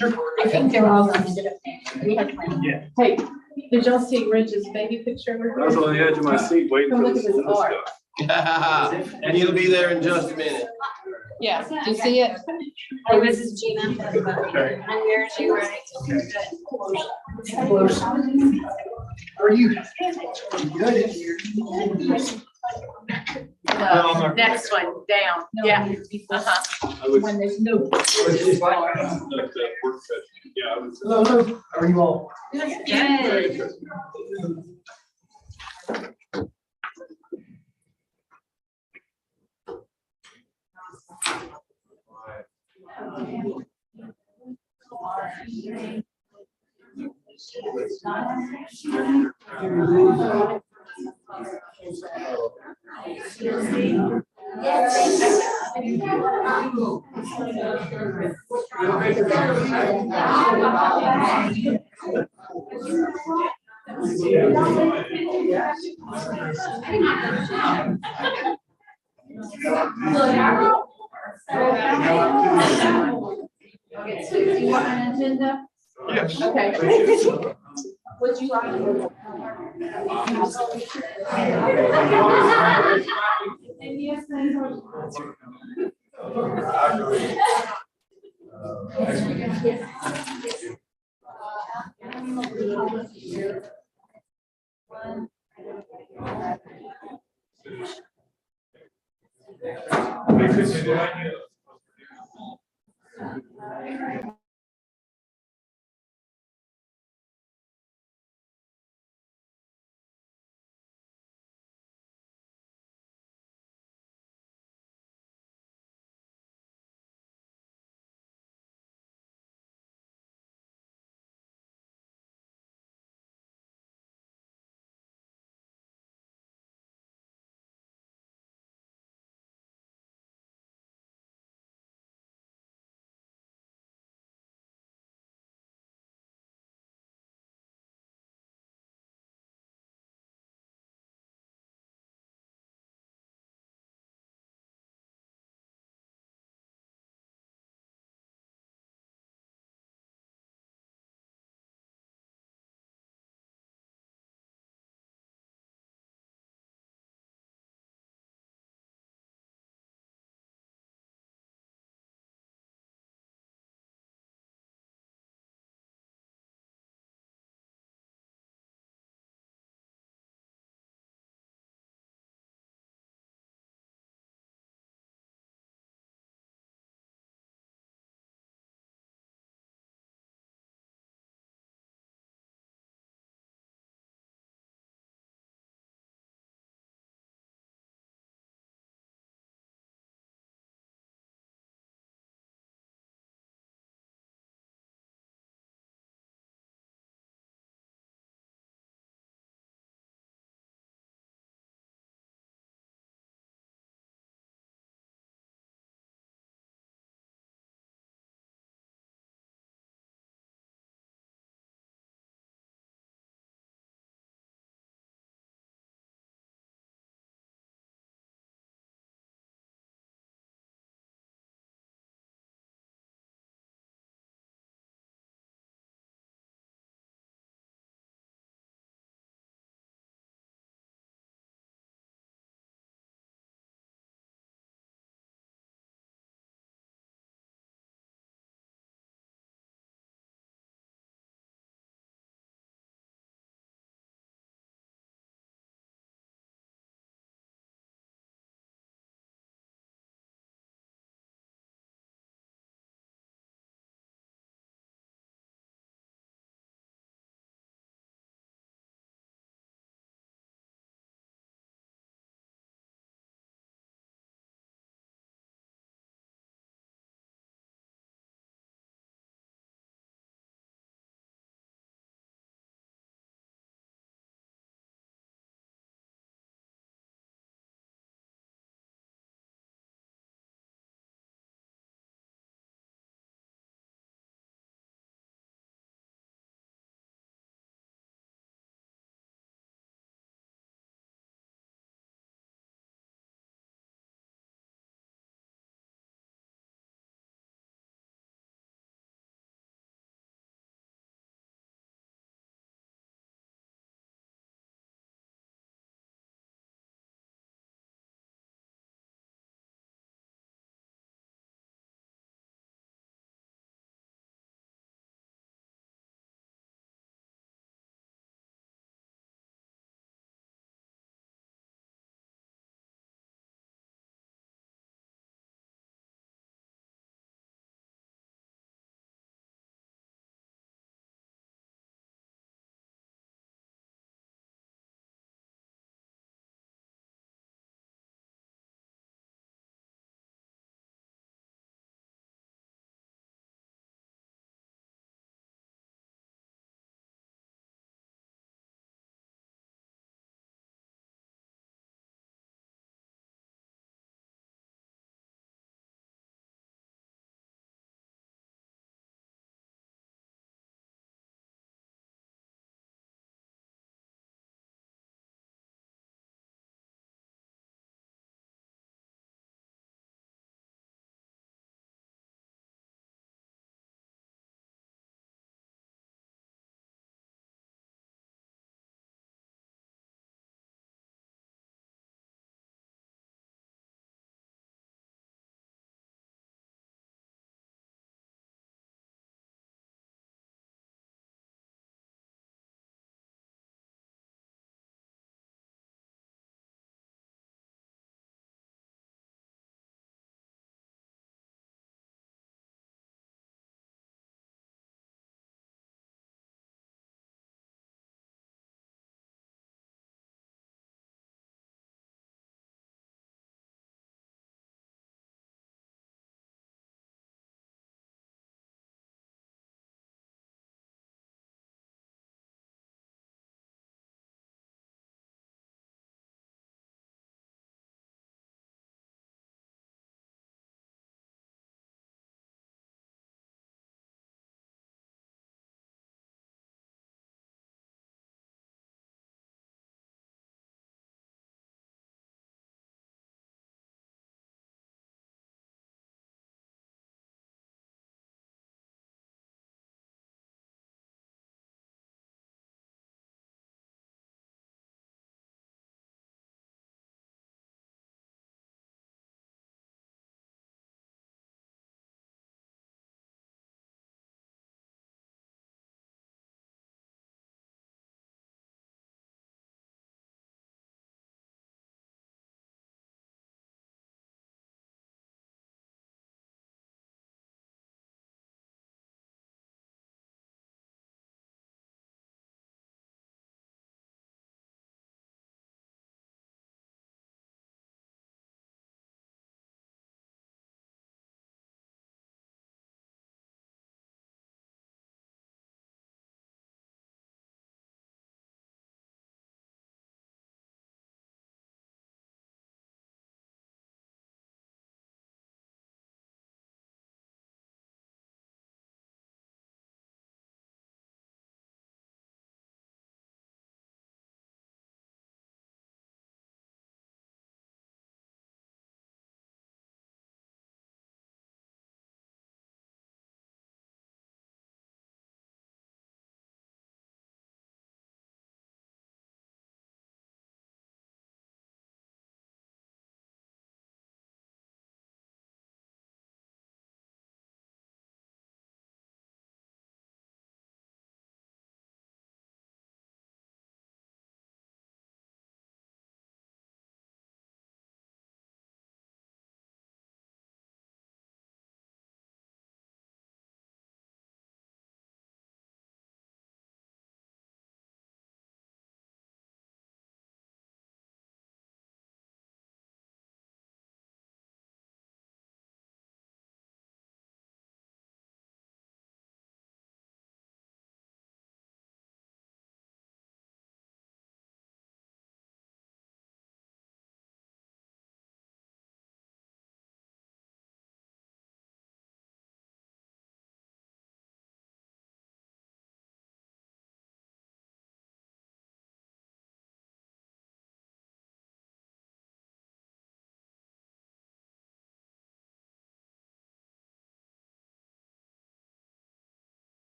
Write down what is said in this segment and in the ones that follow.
I think they're all going to we have plans. Yeah. Hey, did y'all see Ridge's baby picture over I was here? on the edge of my seat waiting Come for look this at his art. stuff. And he'll be there in just a minute. Yeah, do you see it? Hey, this is Gina. Okay. And yours, you right. Are you? Good. The next one, down, yeah. Uh-huh. I was When there's no. like that work session. Yeah, I was. Hello, hello. How are you all? Very Good. interesting. Do you want an agenda? Yes. Okay. Would you like?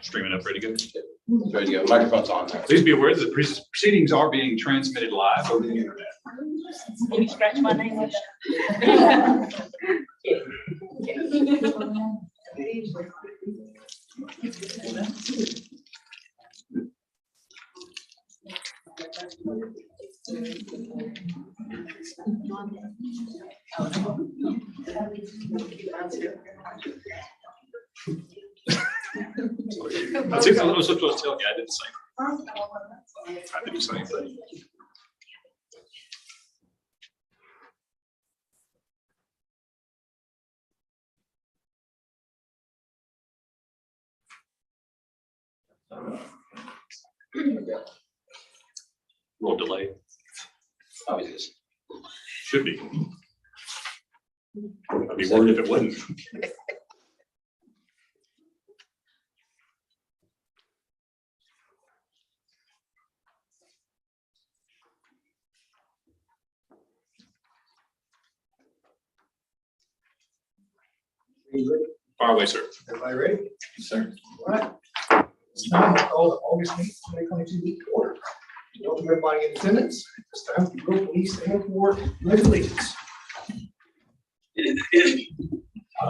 Streaming up, ready to go. Ready to go. Microphone's on there. Please be aware that the proceedings are being transmitted live over the internet. Can you scratch my name with that? I was supposed to tell you, I didn't say. I didn't say anything. A little delay. Oh, it is. Should be. I'd be worried if it wasn't. Far away, sir. Everybody ready? Yes, sir. All right. It's time to call the August 8th, 2022 week to order. Welcome everybody in attendance. At this time, the group please stand for pledge of allegiance.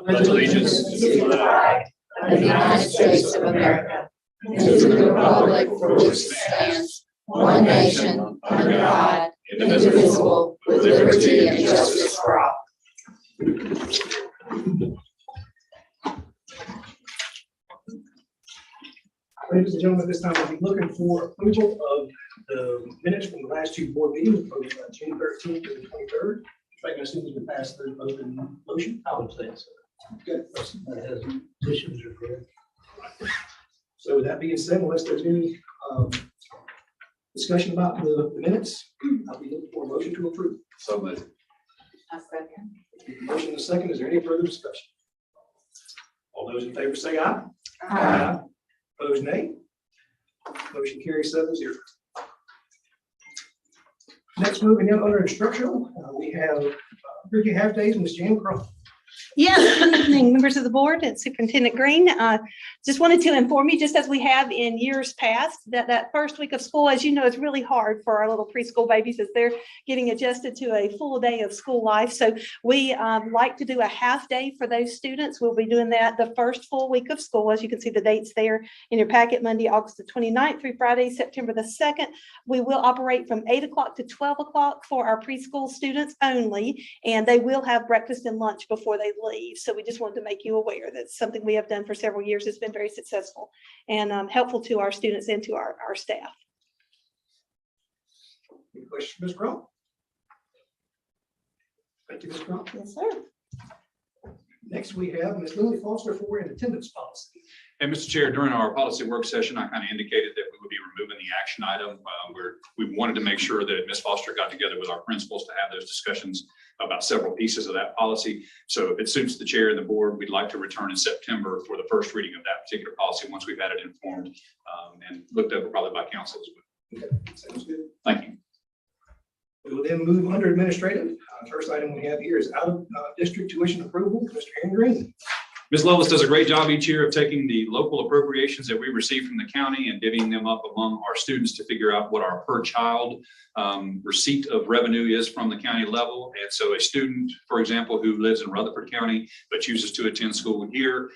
Pledge allegiance to the flag of the United States of America, and to the republic for which it stands, one nation, under God, indivisible, with liberty and justice for all. Ladies and gentlemen, at this time, we'll be looking for approval of the minutes from the last two board meetings, both June 13th and the 23rd. If I as soon as we pass the open motion, I would say so. Good. That has issues are correct. So with that being said, unless there's any discussion about the minutes, I'll be looking for a motion to approve. So moved. A second. Motion and a second. Is there any further discussion? All those in favor say aye. Aye. Opposed, nay. Motion carries 7-0. Next, moving in under instructional, we have Ricky Half Days and Ms. Jan Crum. Yes, good evening, members of the board and Superintendent Green. Just wanted to inform you, just as we have in years past, that first week of school, as you know, is really hard for our little preschool babies as they're getting adjusted to a full day of school life. So we like to do a half day for those students. We'll be doing that the first full week of school. As you can see the dates there in your packet, Monday, August the 29th through Friday, September the 2nd. We will operate from 8 o'clock to 12 o'clock for our preschool students only, and they will have breakfast and lunch before they leave. So we just wanted to make you aware that's something we have done for several years. It's been very successful and helpful to our students and to our staff. Any questions, Ms. Crum? Thank you, Ms. Crum. Yes, sir. Next, we have Ms. Lily Foster for an attendance policy. And Mr. Chair, during our policy work session, I kind of indicated that we would be removing the action item where we wanted to make sure that Ms. Foster got together with our principals to have those discussions about several pieces of that policy. So if it suits the chair and the board, we'd like to return in September for the first reading of that particular policy once we've had it informed and looked over probably by council as well. Okay, sounds good. Thank you. We will then move under administrative. First item we have here is out of district tuition approval. Mr. Aaron Green. Ms. Loveless does a great job each year of taking the local appropriations that we receive from the county and divvying them up among our students to figure out what our per child receipt of revenue is from the county level. And so a student, for example, who lives in Rutherford County but chooses to attend school here,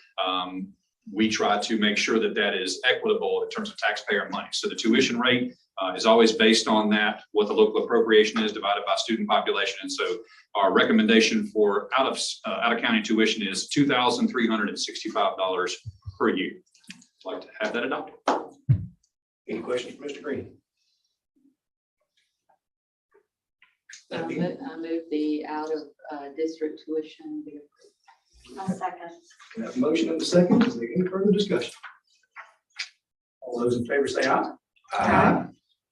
we try to make sure that that is equitable in terms of taxpayer money. So the tuition rate is always based on that, what the local appropriation is divided by student population. And so our recommendation for out of county tuition is $2,365 per year. I'd like to have that adopted. Any questions for Mr. Green? I move the out of district tuition be approved. I'll second. We have a motion and a second. Is there any further discussion? All those in favor say aye. Aye.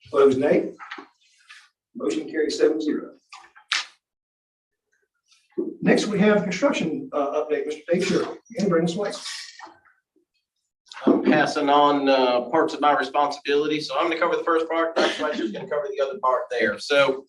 Opposed, nay. Motion carries 7-0. Next, we have construction update. Mr. Dave Sherrill and Brendan Swice. I'm passing on parts of my responsibility. So I'm going to cover the first part. That's right. Just going to cover the other part there. So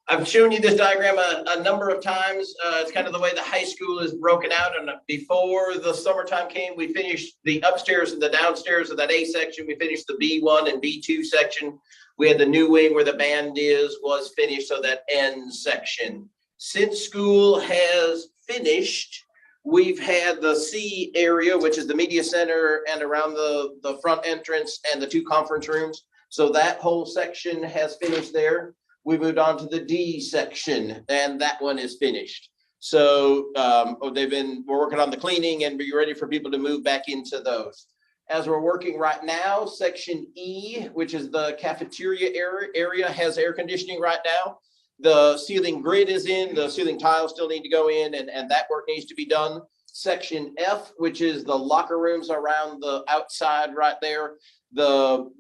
I've shown you this diagram a number of times. It's kind of the way the high school is broken out. And before the summertime came, we finished the upstairs and the downstairs of that A section. We finished the B1 and B2 section. We had the new wing where the band was finished, so that end section. Since school has finished, we've had the C area, which is the media center and around the front entrance and the 2 conference rooms. So that whole section has finished there. We moved on to the D section, and that one is finished. So we're working on the cleaning and be ready for people to move back into those. As we're working right now, section E, which is the cafeteria area, has air conditioning right now. The ceiling grid is in, the ceiling tiles still need to go in, and that work needs to be done. Section F, which is the locker rooms around the outside right there.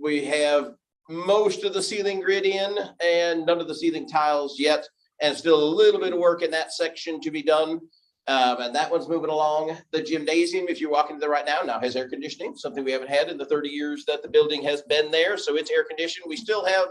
We have most of the ceiling grid in and none of the ceiling tiles yet, and still a little bit of work in that section to be done. And that one's moving along. The gymnasium, if you're walking there right now has air conditioning, something we haven't had in the 30 years that the building has been there. So it's air conditioned. We still have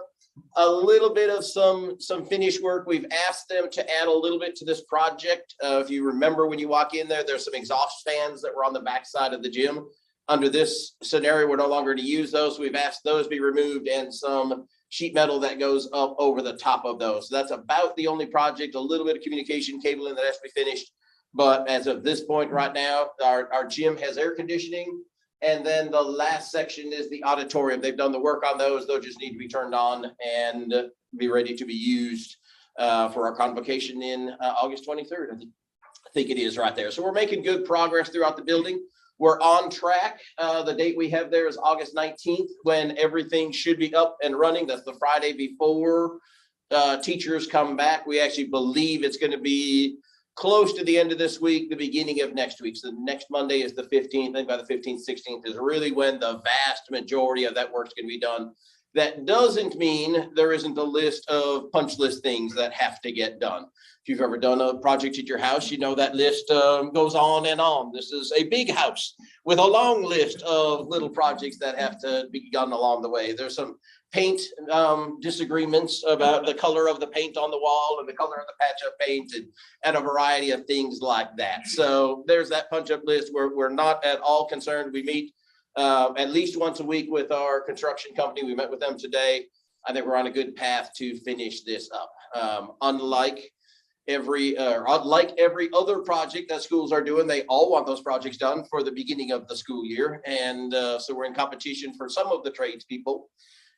a little bit of some finish work. We've asked them to add a little bit to this project. If you remember, when you walk in there, there's some exhaust fans that were on the backside of the gym. Under this scenario, we're no longer to use those. We've asked those be removed and some sheet metal that goes up over the top of those. So that's about the only project, a little bit of communication cabling that has to be finished. But as of this point right now, our gym has air conditioning. And then the last section is the auditorium. They've done the work on those. Those just need to be turned on and be ready to be used for our convocation in August 23rd. I think it is right there. So we're making good progress throughout the building. We're on track. The date we have there is August 19th, when everything should be up and running. That's the Friday before teachers come back. We actually believe it's going to be close to the end of this week, the beginning of next week. So next Monday is the 15th. I think by the 15th, 16th is really when the vast majority of that work's going to be done. That doesn't mean there isn't a list of punch list things that have to get done. If you've ever done a project at your house, you know that list goes on and on. This is a big house with a long list of little projects that have to be done along the way. There's some paint disagreements about the color of the paint on the wall and the color of the patch-up paint and a variety of things like that. So there's that punch-up list where we're not at all concerned. We meet at least once a week with our construction company. We met with them today. I think we're on a good path to finish this up. Unlike every other project that schools are doing, they all want those projects done for the beginning of the school year. And so we're in competition for some of the tradespeople.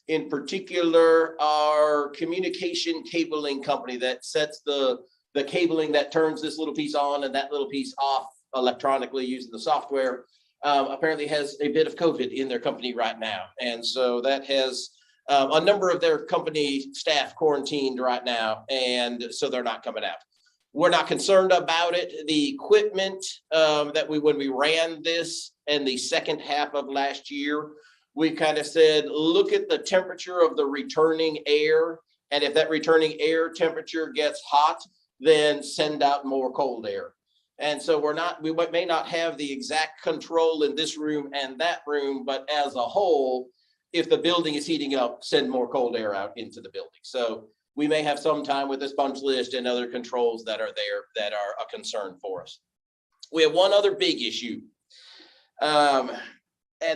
In particular, our communication cabling company that sets the cabling that turns this little piece on and that little piece off electronically using the software, apparently has a bit of COVID in their company right now. And so that has a number of their company staff quarantined right now, and so they're not coming out. We're not concerned about it. The equipment when we ran this in the second half of last year, we kind of said, look at the temperature of the returning air. And if that returning air temperature gets hot, then send out more cold air. And so we may not have the exact control in this room and that room, but as a whole, if the building is heating up, send more cold air out into the building. So we may have some time with this punch list and other controls that are there that are a concern for us. We have one other big issue. And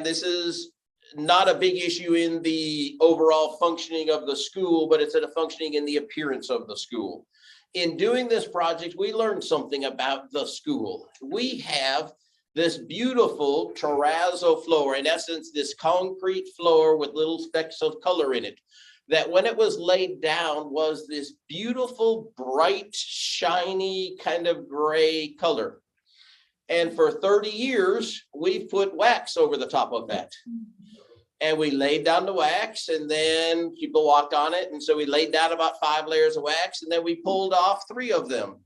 this is not a big issue in the overall functioning of the school, but it's a functioning in the appearance of the school. In doing this project, we learned something about the school. We have this beautiful terrazzo floor, in essence, this concrete floor with little specks of color in it, that when it was laid down was this beautiful, bright, shiny kind of gray color. And for 30 years, we've put wax over the top of that. And we laid down the wax, and then people walked on it. And so we laid down about 5 layers of wax, and then we pulled off 3 of them.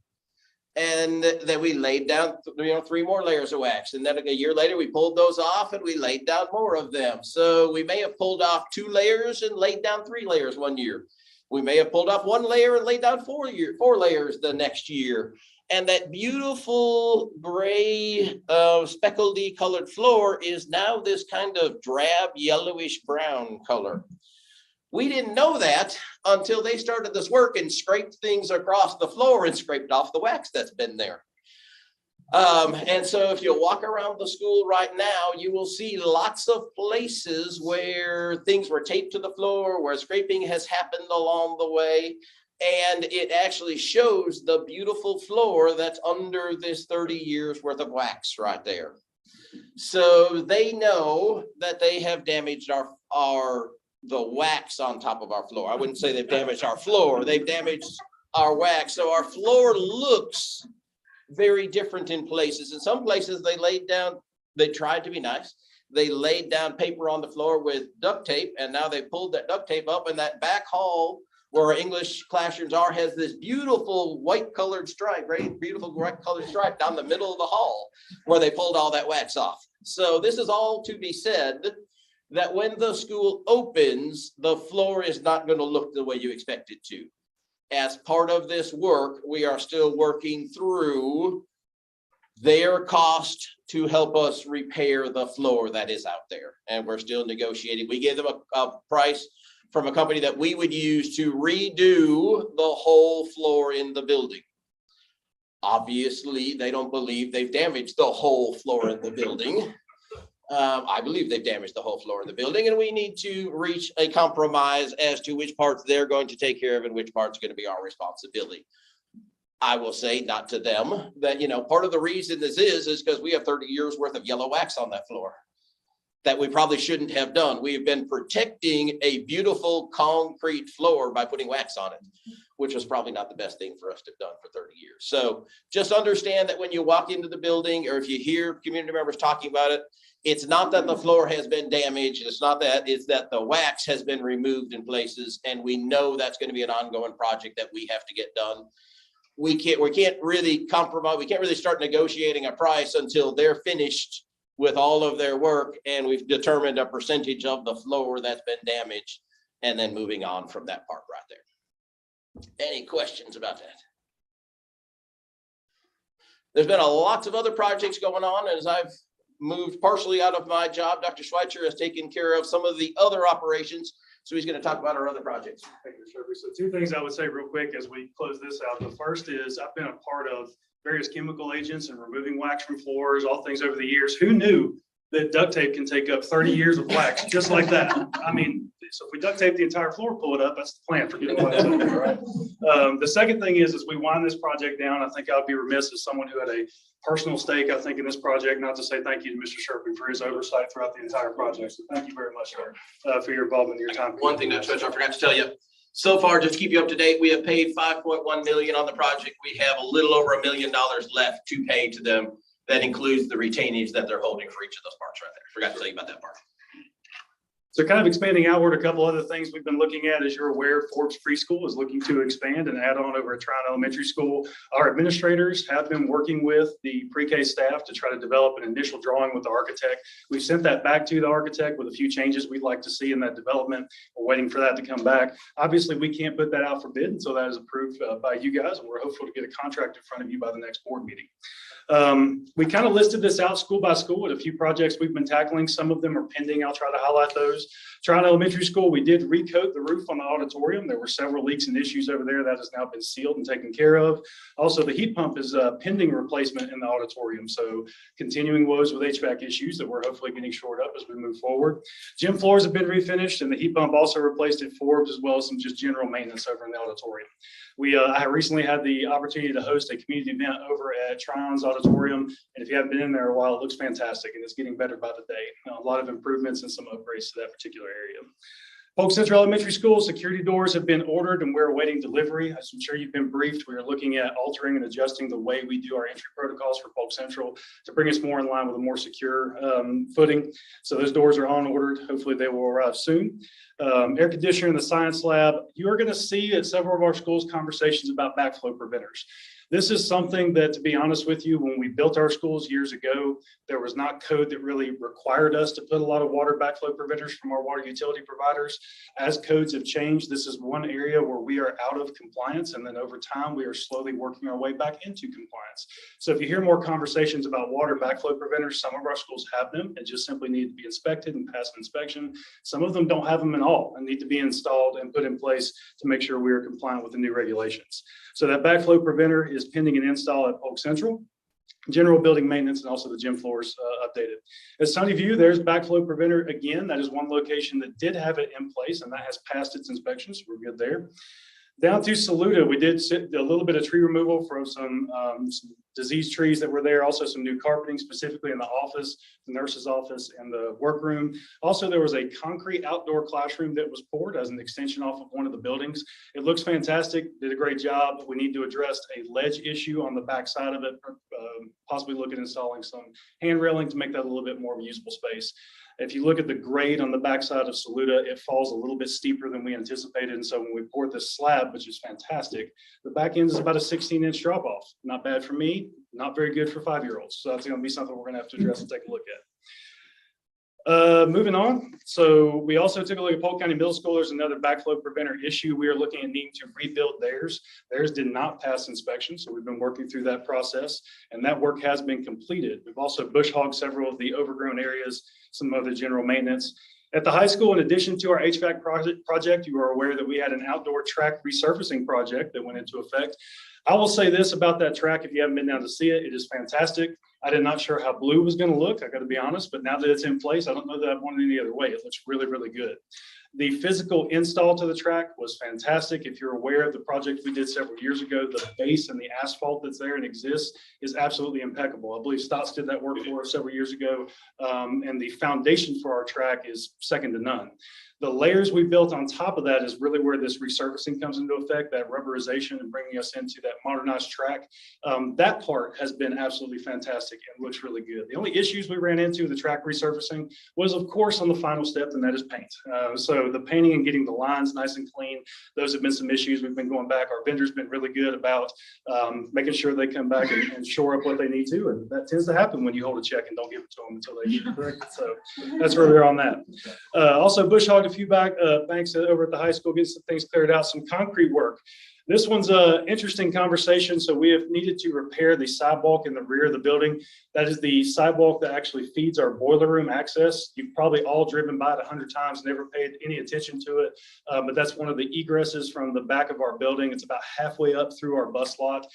And then we laid down 3 more layers of wax. And then a year later, we pulled those off and we laid down more of them. So we may have pulled off 2 layers and laid down 3 layers one year. We may have pulled off 1 layer and laid down 4 layers the next year. And that beautiful gray speckledy colored floor is now this kind of drab yellowish brown color. We didn't know that until they started this work and scraped things across the floor and scraped off the wax that's been there. And so if you walk around the school right now, you will see lots of places where things were taped to the floor, where scraping has happened along the way. And it actually shows the beautiful floor that's under this 30 years worth of wax right there. So they know that they have damaged the wax on top of our floor. I wouldn't say they've damaged our floor, they've damaged our wax. So our floor looks very different in places. In some places they tried to be nice. They laid down paper on the floor with duct tape, and now they pulled that duct tape up, and that back hall where our English classrooms are has this beautiful white colored stripe, right? Beautiful white colored stripe down the middle of the hall where they pulled all that wax off. So this is all to be said that when the school opens, the floor is not going to look the way you expect it to. As part of this work, we are still working through their cost to help us repair the floor that is out there. And we're still negotiating. We gave them a price from a company that we would use to redo the whole floor in the building. Obviously, they don't believe they've damaged the whole floor in the building. I believe they've damaged the whole floor of the building, and we need to reach a compromise as to which parts they're going to take care of and which parts are going to be our responsibility. I will say, not to them, that, part of the reason this is because we have 30 years worth of yellow wax on that floor that we probably shouldn't have done. We've been protecting a beautiful concrete floor by putting wax on it, which was probably not the best thing for us to have done for 30 years. So just understand that when you walk into the building, or if you hear community members talking about it, it's not that the floor has been damaged. It's not that, it's that the wax has been removed in places. And we know that's going to be an ongoing project that we have to get done. We can't really compromise. We can't really start negotiating a price until they're finished with all of their work and we've determined a percentage of the floor that's been damaged, and then moving on from that part right there. Any questions about that? There's been lots of other projects going on. As I've moved partially out of my job, Dr. Schweitzer has taken care of some of the other operations. So he's going to talk about our other projects. Thank you, Sherby. So two things I would say real quick as we close this out. The first is I've been a part of various chemical agents and removing wax from floors, all things over the years. Who knew that duct tape can take up 30 years of wax just like that? I mean, so if we duct tape the entire floor, pull it up, that's the plan for getting wax up there, right? The second thing is, as we wind this project down, I think I would be remiss as someone who had a personal stake, I think, in this project, not to say thank you to Mr. Sherby for his oversight throughout the entire project. So thank you very much, sir, for your involvement and your time. One thing, Dr. Schweitzer, I forgot to tell you. So far, just to keep you up to date, we have paid $5.1 million on the project. We have a little over $1 million left to pay to them. That includes the retainage that they're holding for each of those parts right there. Forgot to tell you about that part. So kind of expanding outward, a couple other things we've been looking at. As you're aware, Forbes Preschool is looking to expand and add on over at Tryon Elementary School. Our administrators have been working with the pre-K staff to try to develop an initial drawing with the architect. We've sent that back to the architect with a few changes we'd like to see in that development. We're waiting for that to come back. Obviously, we can't put that out for bid until that is approved by you guys, and we're hopeful to get a contract in front of you by the next board meeting. We kind of listed this out school by school with a few projects we've been tackling. Some of them are pending. I'll try to highlight those. Tryon Elementary School, we did recoat the roof on the auditorium. There were several leaks and issues over there that has now been sealed and taken care of. Also, the heat pump is pending replacement in the auditorium. So continuing woes with HVAC issues that we're hopefully getting shored up as we move forward. Gym floors have been refinished and the heat pump also replaced at Forbes, as well as some just general maintenance over in the auditorium. I recently had the opportunity to host a community event over at Tryon's auditorium. And if you haven't been in there a while, it looks fantastic and it's getting better by the day. A lot of improvements and some upgrades to that particular area. Polk Central Elementary School security doors have been ordered and we're awaiting delivery. As I'm sure you've been briefed, we are looking at altering and adjusting the way we do our entry protocols for Polk Central to bring us more in line with a more secure footing. So those doors are on ordered. Hopefully they will arrive soon. Air conditioner in the science lab. You are going to see at several of our schools conversations about backflow preventers. This is something that, to be honest with you, when we built our schools years ago, there was not code that really required us to put a lot of water backflow preventers from our water utility providers. As codes have changed, this is one area where we are out of compliance. And then over time, we are slowly working our way back into compliance. So if you hear more conversations about water backflow preventers, some of our schools have them and just simply need to be inspected and pass inspection. Some of them don't have them at all and need to be installed and put in place to make sure we are compliant with the new regulations. So that backflow preventer is pending an install at Polk Central, general building maintenance, and also the gym floors updated. At Sunny View, there's backflow preventer again. That is one location that did have it in place and that has passed its inspection, so we're good there. Down to Saluda, we did a little bit of tree removal from some diseased trees that were there. Also some new carpeting, specifically in the office, the nurse's office, and the workroom. Also, there was a concrete outdoor classroom that was poured as an extension off of one of the buildings. It looks fantastic, did a great job. We need to address a ledge issue on the back side of it, possibly look at installing some hand railing to make that a little bit more of a usable space. If you look at the grade on the backside of Saluda, it falls a little bit steeper than we anticipated. And so when we poured this slab, which is fantastic, the back end is about a 16-inch drop off. Not bad for me, not very good for 5-year-olds. So that's going to be something we're going to have to address and take a look at. Moving on. So we also took a look at Polk County Middle School. There's another backflow preventer issue. We are looking at needing to rebuild theirs. Theirs did not pass inspection. So we've been working through that process and that work has been completed. We've also bush hogged several of the overgrown areas, some other general maintenance. At the high school, in addition to our HVAC project, you are aware that we had an outdoor track resurfacing project that went into effect. I will say this about that track, if you haven't been down to see it, it is fantastic. I did not sure how blue was going to look, I got to be honest, but now that it's in place, I don't know that I want it any other way. It looks really, really good. The physical install to the track was fantastic. If you're aware of the project we did several years ago, the base and the asphalt that's there and exists is absolutely impeccable. I believe Stotts did that work for us several years ago, and the foundation for our track is second to none. The layers we built on top of that is really where this resurfacing comes into effect, that rubberization and bringing us into that modernized track. That part has been absolutely fantastic and looks really good. The only issues we ran into with the track resurfacing was, of course, on the final step, and that is paint. So the painting and getting the lines nice and clean, those have been some issues. We've been going back. Our vendor's been really good about making sure they come back and shore up what they need to, and that tends to happen when you hold a check and don't give it to them until they get it corrected. So that's where we're on that. Also, bush hog a few banks over at the high school, get some things cleared out, some concrete work. This one's an interesting conversation. So we have needed to repair the sidewalk in the rear of the building. That is the sidewalk that actually feeds our boiler room access. You've probably all driven by it 100 times, never paid any attention to it. But that's one of the egresses from the back of our building. It's about halfway up through our bus lot.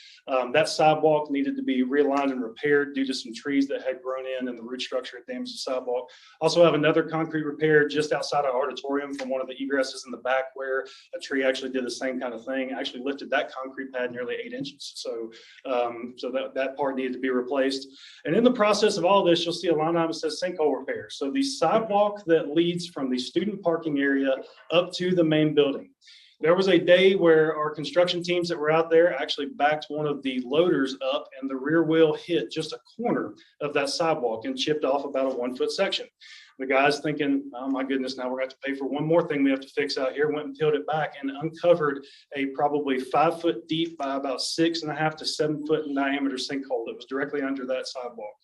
That sidewalk needed to be realigned and repaired due to some trees that had grown in and the root structure had damaged the sidewalk. Also have another concrete repair just outside our auditorium from one of the egresses in the back where a tree actually did the same kind of thing. Actually lifted that concrete pad nearly 8 inches. So that part needed to be replaced. And in the process of all this, you'll see a line item that says sinkhole repair. So the sidewalk that leads from the student parking area up to the main building. There was a day where our construction teams that were out there actually backed one of the loaders up and the rear wheel hit just a corner of that sidewalk and chipped off about a 1-foot section. The guy's thinking, oh my goodness, now we're going to have to pay for one more thing we have to fix out here. Went and peeled it back and uncovered a probably 5 foot deep by about 6.5 to 7 foot in diameter sinkhole that was directly under that sidewalk.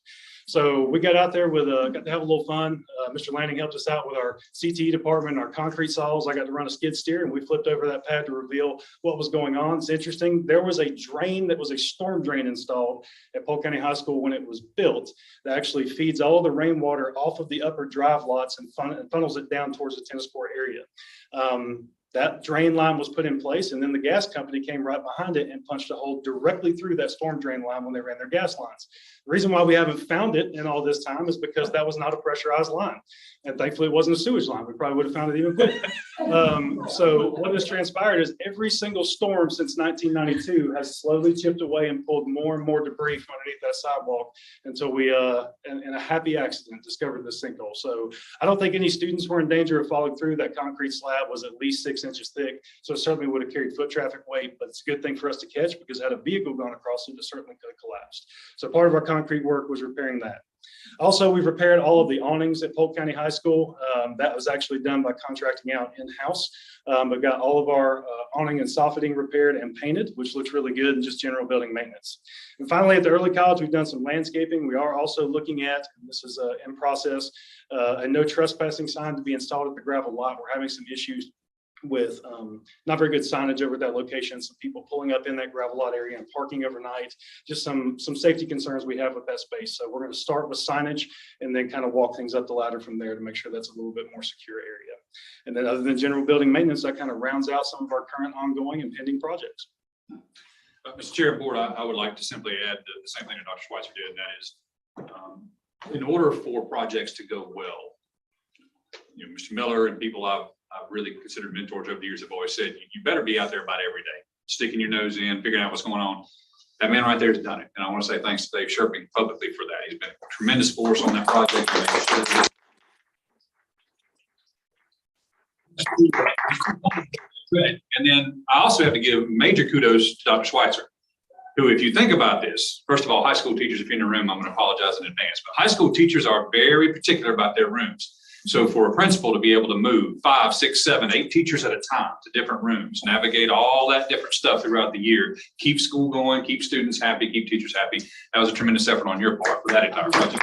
So we got out there with got to have a little fun. Mr. Lanning helped us out with our CTE department, our concrete saws. I got to run a skid steer and we flipped over that pad to reveal what was going on. It's interesting. There was a drain that was a storm drain installed at Polk County High School when it was built that actually feeds all the rainwater off of the upper drive lots and funnels it down towards the tennis court area. That drain line was put in place and then the gas company came right behind it and punched a hole directly through that storm drain line when they ran their gas lines. The reason why we haven't found it in all this time is because that was not a pressurized line. And thankfully it wasn't a sewage line. We probably would have found it even quicker. So what has transpired is every single storm since 1992 has slowly chipped away and pulled more and more debris from underneath that sidewalk until we, in a happy accident, discovered this sinkhole. So I don't think any students were in danger of falling through. That concrete slab was at least 6 6 inches thick. So it certainly would have carried foot traffic weight, but it's a good thing for us to catch because had a vehicle gone across it, it certainly could have collapsed. So part of our concrete work was repairing that. Also, we've repaired all of the awnings at Polk County High School. That was actually done by contracting out in-house. But got all of our awning and soffitting repaired and painted, which looks really good, and just general building maintenance. And finally, at the early college, we've done some landscaping. We are also looking at, and this is in process, a no trespassing sign to be installed at the gravel lot. We're having some issues with not very good signage over at that location, some people pulling up in that gravel lot area and parking overnight, just some safety concerns we have with that space. So we're going to start with signage and then kind of walk things up the ladder from there to make sure that's a little bit more secure area. And then other than general building maintenance, that kind of rounds out some of our current ongoing and pending projects. Mr. Chair and Board, I would like to simply add the same thing that Dr. Schweitzer did, and that is, in order for projects to go well, you know, Mr. Miller and people I've really considered mentors over the years have always said, you better be out there about every day, sticking your nose in, figuring out what's going on. That man right there has done it. And I want to say thanks to Dave Sherping publicly for that. He's been a tremendous force on that project. Good. And then I also have to give major kudos to Dr. Schweitzer, who, if you think about this, first of all, high school teachers, if you're in the room, I'm going to apologize in advance, but high school teachers are very particular about their rooms. So for a principal to be able to move 5, 6, 7, 8 teachers at a time to different rooms, navigate all that different stuff throughout the year, keep school going, keep students happy, keep teachers happy, that was a tremendous effort on your part for that entire project.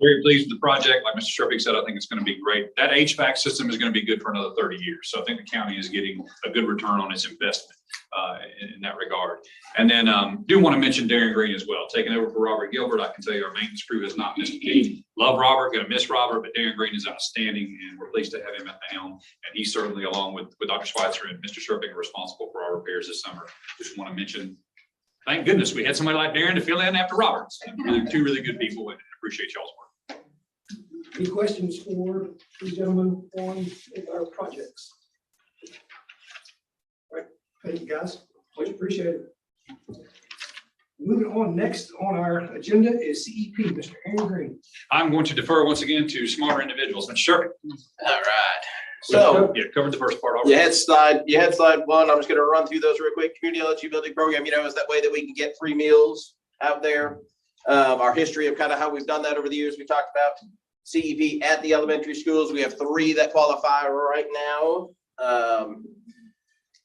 Very pleased with the project. Like Mr. Sherping said, I think it's going to be great. That HVAC system is going to be good for another 30 years. So I think the county is getting a good return on its investment in that regard. And then do want to mention Darren Green as well. Taking over for Robert Gilbert, I can tell you our maintenance crew has not missed a beat. Love Robert, going to miss Robert, but Darren Green is outstanding, and we're pleased to have him at the helm. And he's certainly, along with Dr. Schweitzer and Mr. Sherping, are responsible for our repairs this summer. Just want to mention, thank goodness we had somebody like Darren to fill in after Roberts. Two really good people, and appreciate y'all's work. Any questions for these gentlemen on our projects? All right, thank you, guys. Much appreciated. Moving on, next on our agenda is CEP, Mr. Aaron Green. I'm going to defer once again to smarter individuals. Mr. Sherping. All right. So yeah, covered the first part already. you had slide one. I'm just going to run through those real quick. Community eligibility program, is that way that we can get free meals out there. Our history of kind of how we've done that over the years. We talked about CEP at the elementary schools. We have 3 that qualify right now.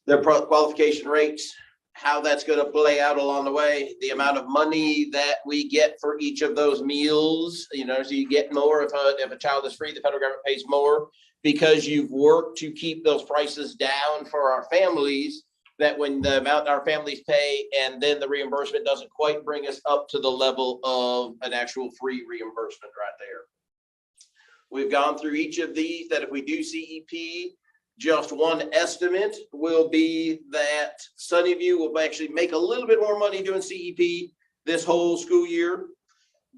Their qualification rates, how that's going to play out along the way, the amount of money that we get for each of those meals, so you get more if a child is free, the federal government pays more because you've worked to keep those prices down for our families, that when the amount our families pay and then the reimbursement doesn't quite bring us up to the level of an actual free reimbursement right there. We've gone through each of these, that if we do CEP, just one estimate will be that Sunnyview will actually make a little bit more money doing CEP this whole school year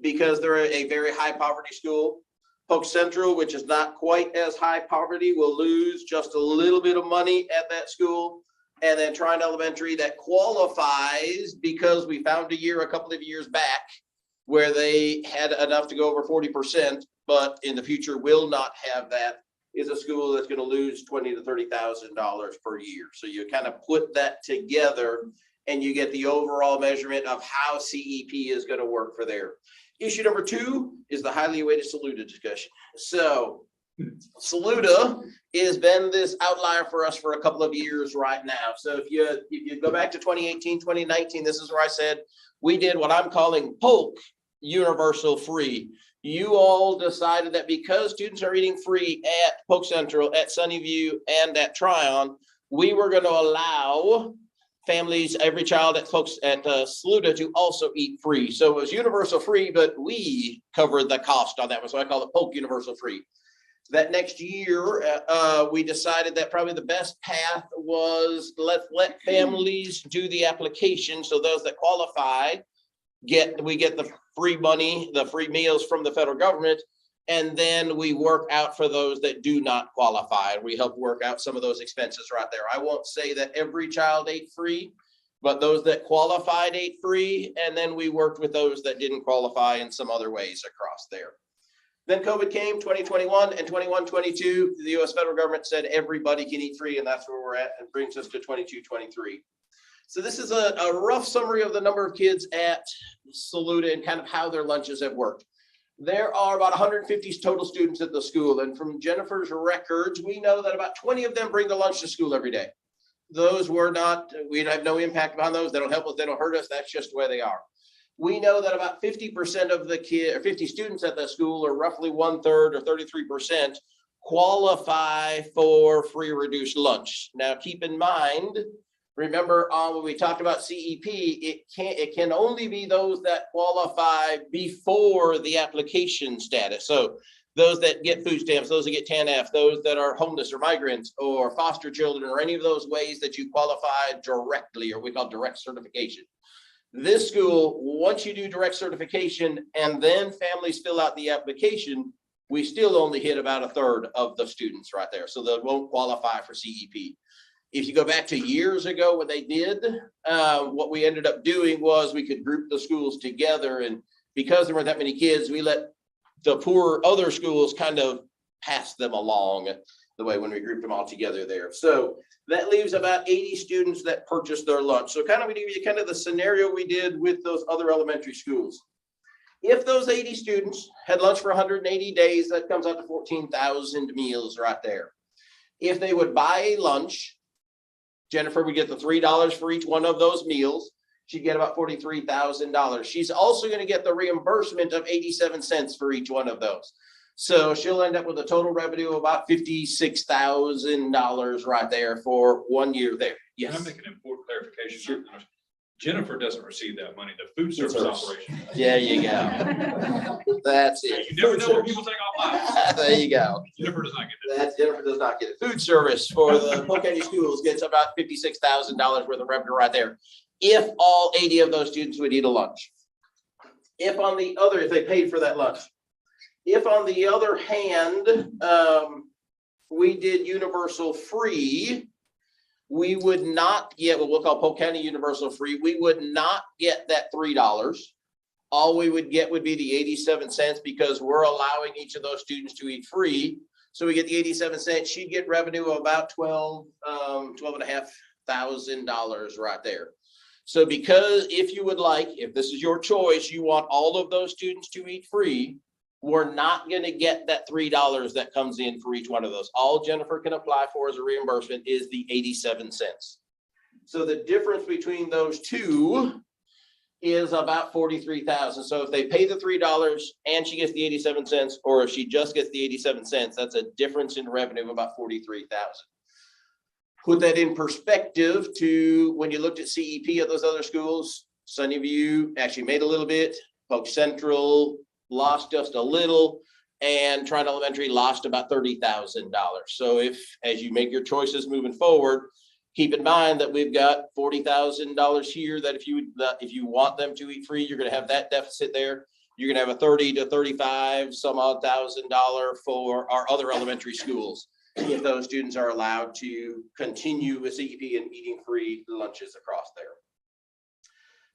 because they're a very high poverty school. Polk Central, which is not quite as high poverty, will lose just a little bit of money at that school. And then Tryon Elementary, that qualifies because we found a couple of years back where they had enough to go over 40%, but in the future will not have that, is a school that's going to lose $20,000 to $30,000 per year. So you kind of put that together and you get the overall measurement of how CEP is going to work for there. Issue number 2 is the highly awaited Saluda discussion. So Saluda has been this outlier for us for a couple of years right now. So if you go back to 2018, 2019, this is where I said we did what I'm calling Polk universal free. You all decided that because students are eating free at Polk Central, at Sunnyview, and at Tryon, we were going to allow families, every child at Saluda to also eat free. So it was universal free, but we covered the cost on that one. So I call it Polk universal free. That next year, we decided that probably the best path was let families do the application. So those that qualify, we get the free money, the free meals from the federal government, and then we work out for those that do not qualify. We help work out some of those expenses right there. I won't say that every child ate free, but those that qualified ate free, and then we worked with those that didn't qualify in some other ways across there. Then COVID came, 2021 and 21-22. The US federal government said everybody can eat free, and that's where we're at, and brings us to 22-23. So this is a rough summary of the number of kids at Saluda and kind of how their lunches have worked. There are about 150 total students at the school, and from Jennifer's records, we know that about 20 of them bring the lunch to school every day. Those were not, we have no impact on those. They don't help us, they don't hurt us. That's just the way they are. We know that about 50% of the kids, or 50 students at the school, or roughly 1/3 or 33%, qualify for free reduced lunch. Now, keep in mind, remember when we talked about CEP, it can only be those that qualify before the application status. So those that get food stamps, those that get TANF, those that are homeless or migrants or foster children, or any of those ways that you qualify directly, or we call direct certification. This school, once you do direct certification and then families fill out the application, we still only hit about 1/3 of the students right there. So they won't qualify for CEP. If you go back to years ago when they did, what we ended up doing was we could group the schools together, and because there weren't that many kids, we let the poor other schools kind of pass them along the way when we grouped them all together there. So that leaves about 80 students that purchased their lunch. So kind of we give you kind of the scenario we did with those other elementary schools. If those 80 students had lunch for 180 days, that comes out to 14,000 meals right there. If they would buy a lunch, Jennifer would get the $3 for each one of those meals. She'd get about $43,000. She's also going to get the reimbursement of 87 cents for each one of those. So she'll end up with a total revenue of about $56,000 right there for 1 year there. Can I Yes. make an important clarification? Jennifer doesn't receive that money, the food service service. operation. There you go. That's You it. never know what people take offline. There you go. Jennifer does not get it. That Jennifer does not get it. Food service for the Polk County schools gets about $56,000 worth of revenue right there, if all 80 of those students would eat a lunch. If on the other, if they paid for that lunch. If on the other hand, we did universal free, we would not get what we'll call Polk County universal free. We would not get that $3. All we would get would be the 87 cents, because we're allowing each of those students to eat free. So we get the 87 cents. She'd get revenue of about $12,500 right there. So because if you would like, if this is your choice, you want all of those students to eat free, we're not going to get that $3 that comes in for each one of those. All Jennifer can apply for as a reimbursement is the 87 cents. So the difference between those two is about 43,000. So if they pay the $3 and she gets the 87 cents, or if she just gets the 87 cents, that's a difference in revenue of about 43,000. Put that in perspective to when you looked at CEP at those other schools, Sunnyview actually made a little bit, Polk Central lost just a little, and Tryon Elementary lost about $30,000. So if, as you make your choices moving forward, keep in mind that we've got $40,000 here that if you want them to eat free, you're going to have that deficit there. You're going to have a 30 to 35 some odd $1,000 for our other elementary schools, if those students are allowed to continue with CEP and eating free lunches across there.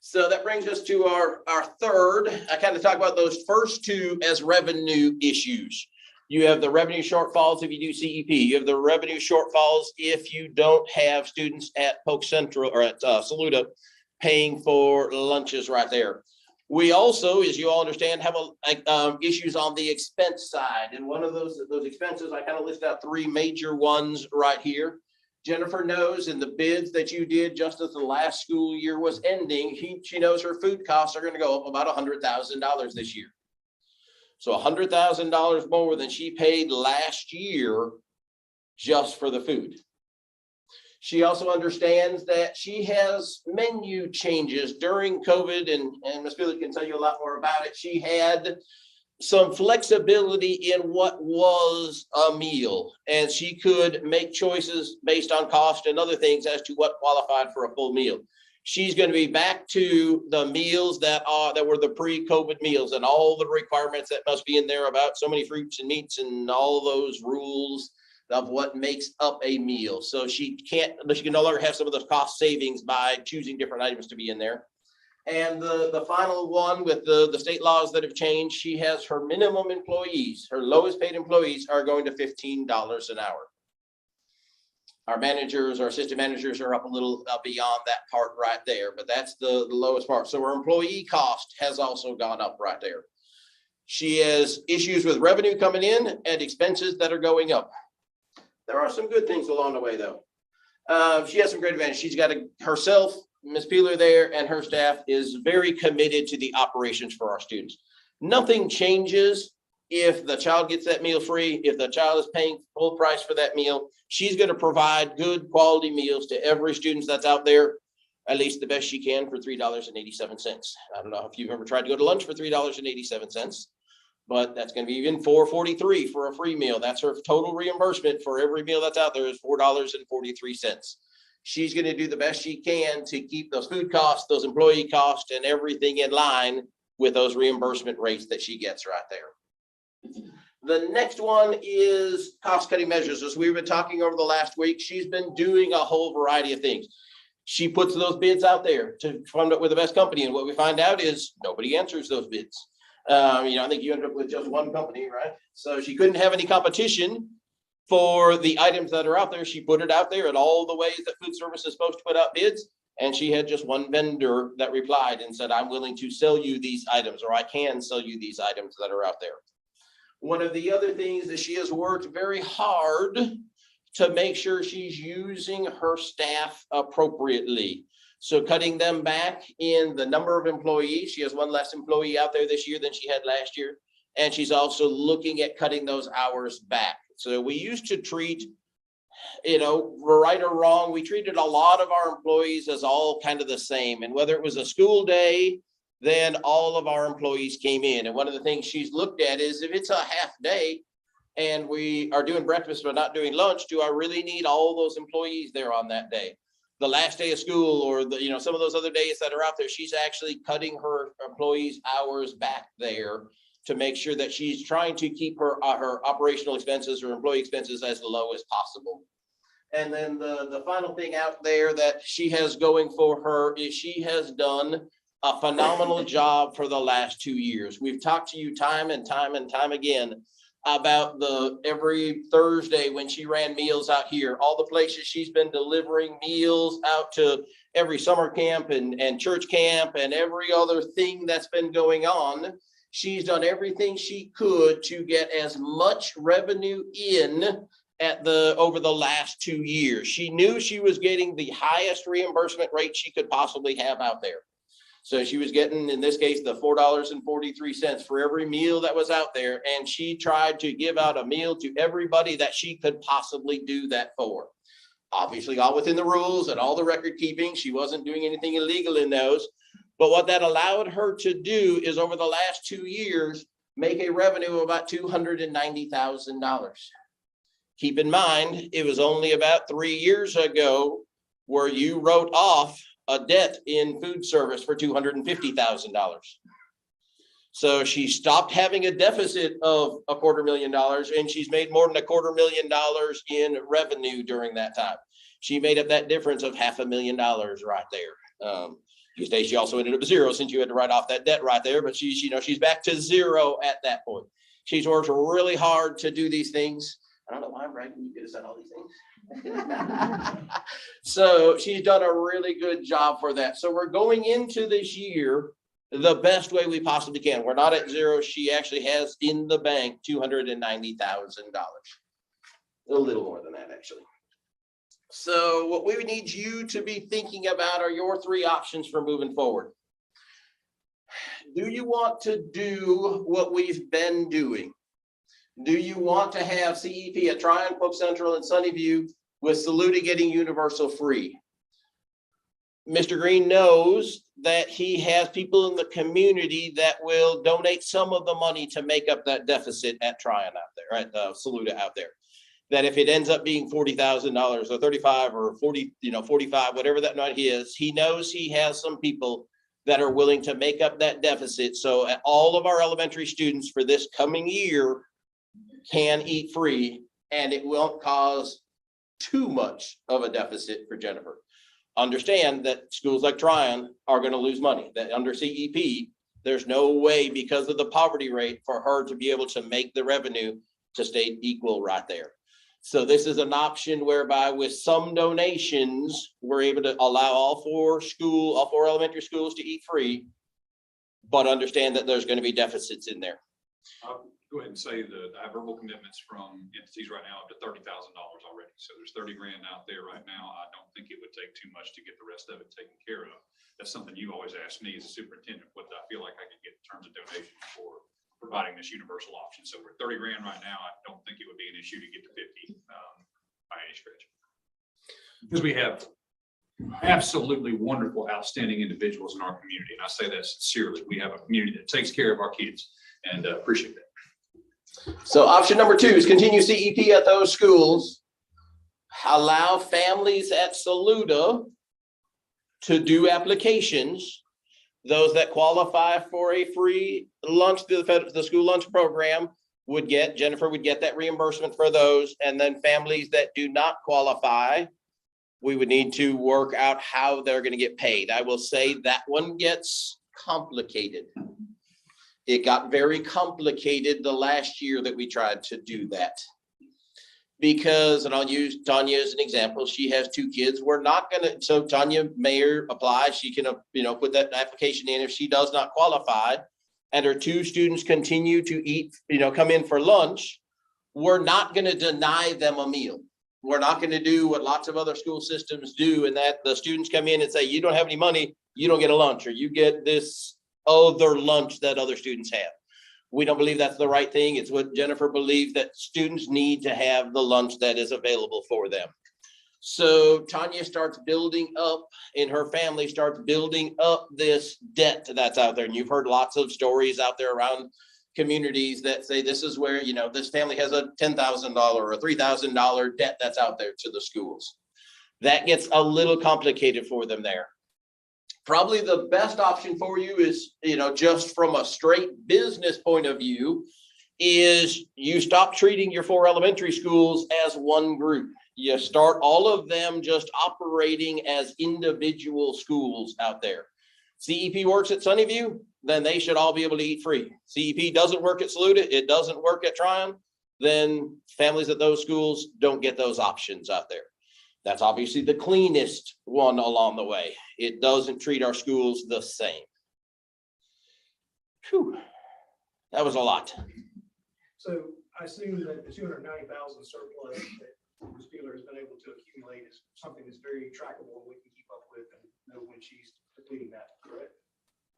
So that brings us to our third. I kind of talk about those first two as revenue issues. You have the revenue shortfalls if you do CEP. You have the revenue shortfalls if you don't have students at Polk Central or at Saluda paying for lunches right there. We also, as you all understand, have issues on the expense side. And one of those expenses, I kind of list out three major ones right here. Jennifer knows in the bids that you did just as the last school year was ending, she knows her food costs are going to go up about $100,000 this year. So $100,000 more than she paid last year just for the food. She also understands that she has menu changes during COVID, and Ms. Phillips can tell you a lot more about it. She had some flexibility in what was a meal, and she could make choices based on cost and other things as to what qualified for a full meal. She's going to be back to the meals that were the pre-COVID meals and all the requirements that must be in there about so many fruits and meats and all those rules of what makes up a meal. So she can no longer have some of those cost savings by choosing different items to be in there. And the final one with the state laws that have changed, she has her minimum employees, her lowest paid employees are going to $15 an hour. Our managers, our assistant managers are up a little beyond that part right there, but that's the lowest part. So her employee cost has also gone up right there. She has issues with revenue coming in and expenses that are going up. There are some good things along the way though. She has some great advantage. She's got herself, Ms. Peeler there, and her staff is very committed to the operations for our students. Nothing changes if the child gets that meal free, if the child is paying full price for that meal. She's going to provide good quality meals to every student that's out there, at least the best she can for $3.87. I don't know if you've ever tried to go to lunch for $3.87, but that's going to be even $4.43 for a free meal. That's her total reimbursement for every meal that's out there is $4.43. She's going to do the best she can to keep those food costs, those employee costs, and everything in line with those reimbursement rates that she gets right there. The next one is cost cutting measures. As we've been talking over the last week, she's been doing a whole variety of things. She puts those bids out there to find out with the best company. And what we find out is nobody answers those bids. I think you ended up with just one company, right? So she couldn't have any competition for the items that are out there. She put it out there in all the ways that food service is supposed to put out bids. And she had just one vendor that replied and said, I'm willing to sell you these items, or I can sell you these items that are out there. One of the other things that she has worked very hard to make sure she's using her staff appropriately. So cutting them back in the number of employees. She has one less employee out there this year than she had last year. And she's also looking at cutting those hours back. So we used to treat, right or wrong, we treated a lot of our employees as all kind of the same. And whether it was a school day, then all of our employees came in. And one of the things she's looked at is if it's a half day and we are doing breakfast but not doing lunch, do I really need all those employees there on that day? The last day of school or some of those other days that are out there, she's actually cutting her employees' hours back there to make sure that she's trying to keep her operational expenses or employee expenses as low as possible. And then the final thing out there that she has going for her is she has done a phenomenal job for the last 2 years. We've talked to you time and time and time again about every Thursday when she ran meals out here, all the places she's been delivering meals out to every summer camp and church camp and every other thing that's been going on. She's done everything she could to get as much revenue in over the last 2 years. She knew she was getting the highest reimbursement rate she could possibly have out there. So she was getting, in this case, the $4.43 for every meal that was out there. And she tried to give out a meal to everybody that she could possibly do that for. Obviously, all within the rules and all the record keeping. She wasn't doing anything illegal in those. But what that allowed her to do is over the last 2 years, make a revenue of about $290,000. Keep in mind, it was only about 3 years ago where you wrote off a debt in food service for $250,000. So she stopped having a deficit of $250,000 and she's made more than $250,000 in revenue during that time. She made up that difference of $500,000 right there. She also ended up zero since you had to write off that debt right there, but she's back to zero at that point. She's worked really hard to do these things. I don't know why I'm bragging. You could have said all these things. So she's done a really good job for that. So we're going into this year the best way we possibly can. We're not at zero. She actually has in the bank $290,000. A little more than that, actually. So what we would need you to be thinking about are your 3 options for moving forward. Do you want to do what we've been doing? Do you want to have CEP at Tryon, Polk Central, and Sunnyview with Saluda getting universal free? Mr. Green knows that he has people in the community that will donate some of the money to make up that deficit at Tryon out there, at Saluda out there. That if it ends up being $40,000 or 35 or 40, 45, whatever that number is, he knows he has some people that are willing to make up that deficit. So all of our elementary students for this coming year can eat free and it won't cause too much of a deficit for Jennifer. understand that schools like Tryon are gonna lose money, that under CEP, there's no way because of the poverty rate for her to be able to make the revenue to stay equal right there. So this is an option whereby with some donations, we're able to allow all four elementary schools to eat free, but understand that there's gonna be deficits in there. I'll go ahead and say that I have verbal commitments from entities right now up to $30,000 already. So there's 30 grand out there right now. I don't think it would take too much to get the rest of it taken care of. That's something you always ask me as a superintendent, what I feel like I could get in terms of donations for providing this universal option. So we're 30 grand right now. I don't think it would be an issue to get to 50 by any stretch. Because we have absolutely wonderful, outstanding individuals in our community. And I say that sincerely. We have a community that takes care of our kids, and appreciate that. So option number 2 is continue CEP at those schools. Allow families at Saluda to do applications. Those that qualify for a free lunch through the school lunch program would get, Jennifer would get that reimbursement for those. And then families that do not qualify, we would need to work out how they're going to get paid. I will say that one gets complicated. It got very complicated the last year that we tried to do that. Because, and I'll use Tanya as an example, she has 2 kids. We're not gonna, so Tanya may apply, she can, put that application in if she does not qualify. And her 2 students continue to eat, come in for lunch. We're not gonna deny them a meal. We're not gonna do what lots of other school systems do, and that the students come in and say, you don't have any money, you don't get a lunch, or you get this other lunch that other students have. We don't believe that's the right thing. It's what Jennifer believes, that students need to have the lunch that is available for them. So Tanya starts building up, and her family starts building up this debt that's out there. And you've heard lots of stories out there around communities that say this is where, this family has a $10,000 or a $3,000 debt that's out there to the schools. That gets a little complicated for them there. Probably the best option for you is, just from a straight business point of view, is you stop treating your 4 elementary schools as one group. You start all of them just operating as individual schools out there. CEP works at Sunnyview, then they should all be able to eat free. CEP doesn't work at Saluda, it doesn't work at Tryon, then families at those schools don't get those options out there. That's obviously the cleanest one along the way. It doesn't treat our schools the same. Whew, that was a lot. So I assume that the 290,000 surplus that Ms. Beeler has been able to accumulate is something that's very trackable and we can keep up with and know when she's depleting that, correct?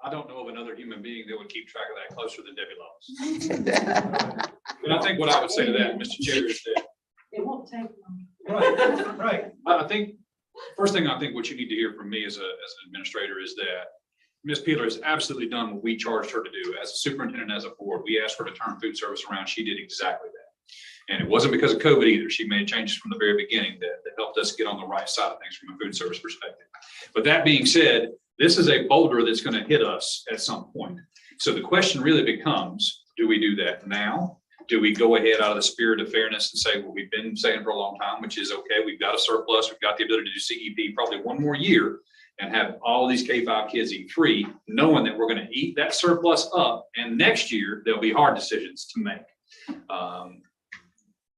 I don't know of another human being that would keep track of that closer than Debbie Loves. And I think what I would say to that, Mr. Chair, is that It won't take long. Right. I think, first thing I think what you need to hear from me as an administrator is that Ms. Peeler has absolutely done what we charged her to do. As a superintendent, as a board, we asked her to turn food service around. She did exactly that. And it wasn't because of COVID either. She made changes from the very beginning that helped us get on the right side of things from a food service perspective. But that being said, this is a boulder that's going to hit us at some point. So the question really becomes, do we do that now? Do we go ahead out of the spirit of fairness and say what we've been saying for a long time, which is, okay, we've got a surplus, we've got the ability to do CEP probably one more year and have all these K-5 kids eat free, knowing that we're going to eat that surplus up, and next year there'll be hard decisions to make.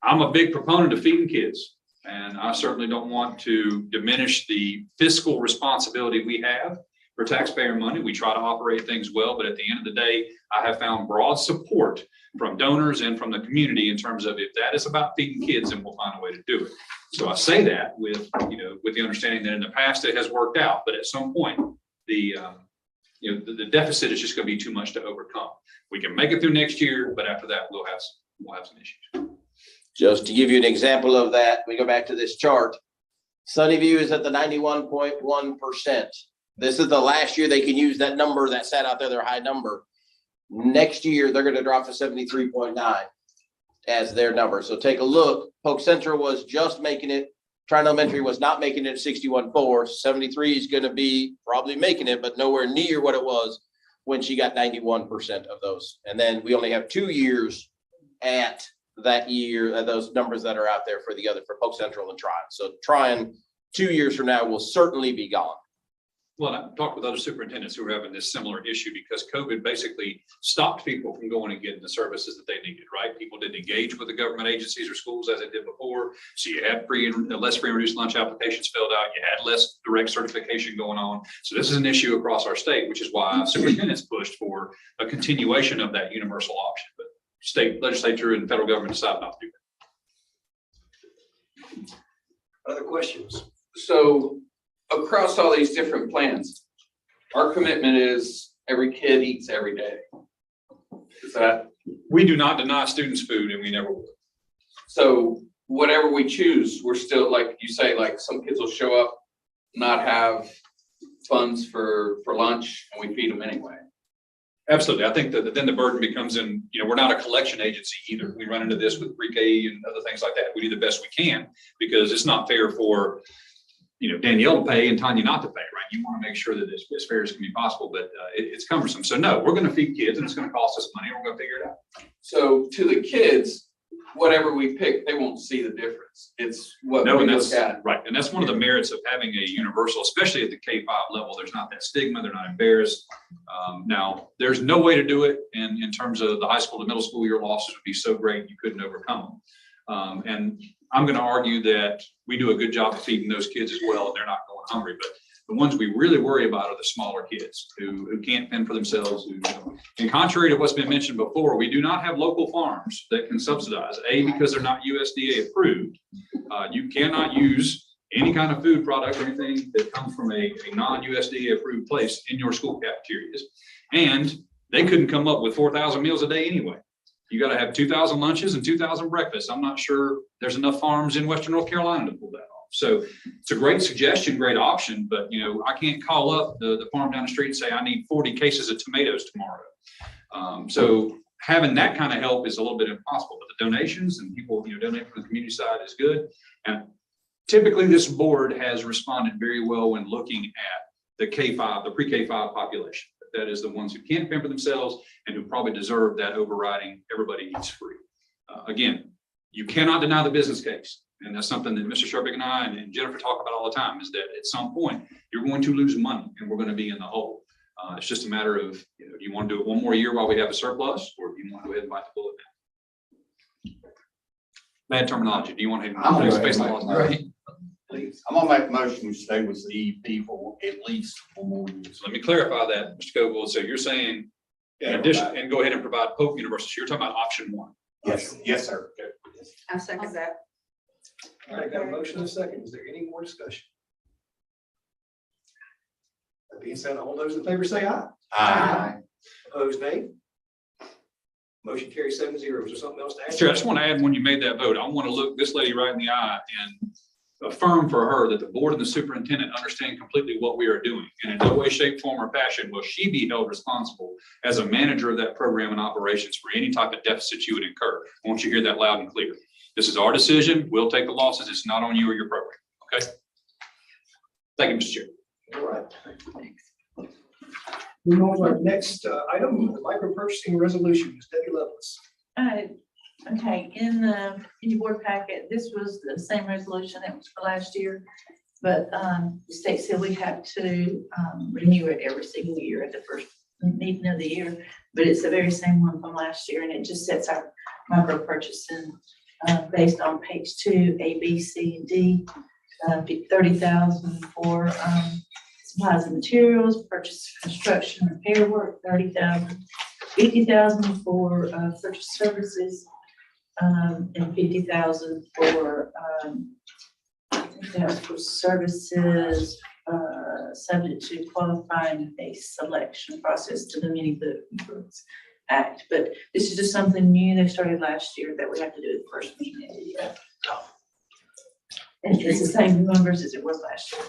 I'm a big proponent of feeding kids, and I certainly don't want to diminish the fiscal responsibility we have for taxpayer money. We try to operate things well, but at the end of the day, I have found broad support from donors and from the community in terms of, if that is about feeding kids, then we'll find a way to do it. So I say that with the understanding that in the past it has worked out, but at some point the deficit is just going to be too much to overcome. We can make it through next year, but after that we'll have some issues. Just to give you an example of that, we go back to this chart. Sunnyview is at the 91.1%. This is the last year they can use that number that sat out there, their high number. Next year, they're going to drop to 73.9 as their number. So take a look. Polk Central was just making it. Tryon Elementary was not making it at 61.4. 73 is going to be probably making it, but nowhere near what it was when she got 91% of those. And then we only have 2 years at that year, those numbers that are out there for Polk Central and Tryon. So Tryon 2 years from now will certainly be gone. Well, I've talked with other superintendents who are having this similar issue because COVID basically stopped people from going and getting the services that they needed, right? People didn't engage with the government agencies or schools as they did before. So you had less free and reduced lunch applications filled out. You had less direct certification going on. So this is an issue across our state, which is why superintendents pushed for a continuation of that universal option. But state legislature and federal government decided not to do that. Other questions? So across all these different plans, our commitment is every kid eats every day. Is that, We do not deny students food and we never will. so whatever we choose, we're still, like you say, like some kids will show up, not have funds for lunch, and we feed them anyway. Absolutely. I think that then the burden becomes in, we're not a collection agency either. We run into this with pre-K and other things like that. We do the best we can because it's not fair for, Danielle to pay and Tanya not to pay, right? You want to make sure that it's as fair as can be possible, but it's cumbersome. So no, we're going to feed kids and it's going to cost us money. And we're going to figure it out. So to the kids, whatever we pick, they won't see the difference. It's what we And look that's at. right. And that's one of the merits of having a universal, especially at the K-5 level. There's not that stigma. They're not embarrassed. Now, there's no way to do it. And in terms of the high school to middle school, your losses would be so great you couldn't overcome them. And I'm going to argue that we do a good job of feeding those kids as well. And they're not going hungry. But the ones we really worry about are the smaller kids who can't fend for themselves. And contrary to what's been mentioned before, we do not have local farms that can subsidize, because they're not USDA approved. You cannot use any kind of food product or anything that comes from a non-USDA approved place in your school cafeterias. And they couldn't come up with 4,000 meals a day anyway. You got to have 2,000 lunches and 2,000 breakfasts. I'm not sure there's enough farms in Western North Carolina to pull that off. So it's a great suggestion, great option, but I can't call up the farm down the street and say, I need 40 cases of tomatoes tomorrow. So having that kind of help is a little bit impossible, but the donations and people, donate from the community side is good. And typically this board has responded very well when looking at the K-5, the pre-K-5 population. That is the ones who can't fend for themselves and who probably deserve that overriding everybody eats free. Again, you cannot deny the business case. And that's something that Mr. Sharpick and I and Jennifer talk about all the time, is that at some point you're going to lose money and we're going to be in the hole. It's just a matter of, do you want to do it one more year while we have a surplus, or do you want to go ahead and bite the bullet now? Bad terminology. Do you want to? Please. I'm gonna make a motion to stay with CEP for at least 4 more years. So let me clarify that, Mr. Coble. So you're saying in addition, and go ahead and provide Polk University. You're talking about option 1. Yes, sir. I second that. All right, got a motion and a second. Is there any more discussion? That being said, all those in favor say aye. Aye. Opposed, nay. Motion carries 7-0. Is there something else to add? Sure. I just want to add, when you made that vote, I want to look this lady right in the eye and affirm for her that the board and the superintendent understand completely what we are doing. And in no way, shape, form, or fashion will she be held responsible as a manager of that program and operations for any type of deficit you would incur. I want you to hear that loud and clear. This is our decision. We'll take the losses. It's not on you or your program. Okay. Thank you, Mr. Chair. All right. Moving on to our next item, the micro purchasing resolution. Ms. Debbie Lovelace. Okay, in your board packet, this was the same resolution that was for last year, but the state said we have to renew it every single year at the first meeting of the year, but it's the very same one from last year, and it just sets our micro purchasing based on page 2, A, B, C, and D, 30,000 for supplies and materials, purchase construction repair work, 30,000, 50,000 for purchase services, and 50,000 for I think that's for services subject to qualifying a selection process to the Mini Books Act. But this is just something new they started last year that we have to do the first meeting of the year. And it's the same numbers as it was last year.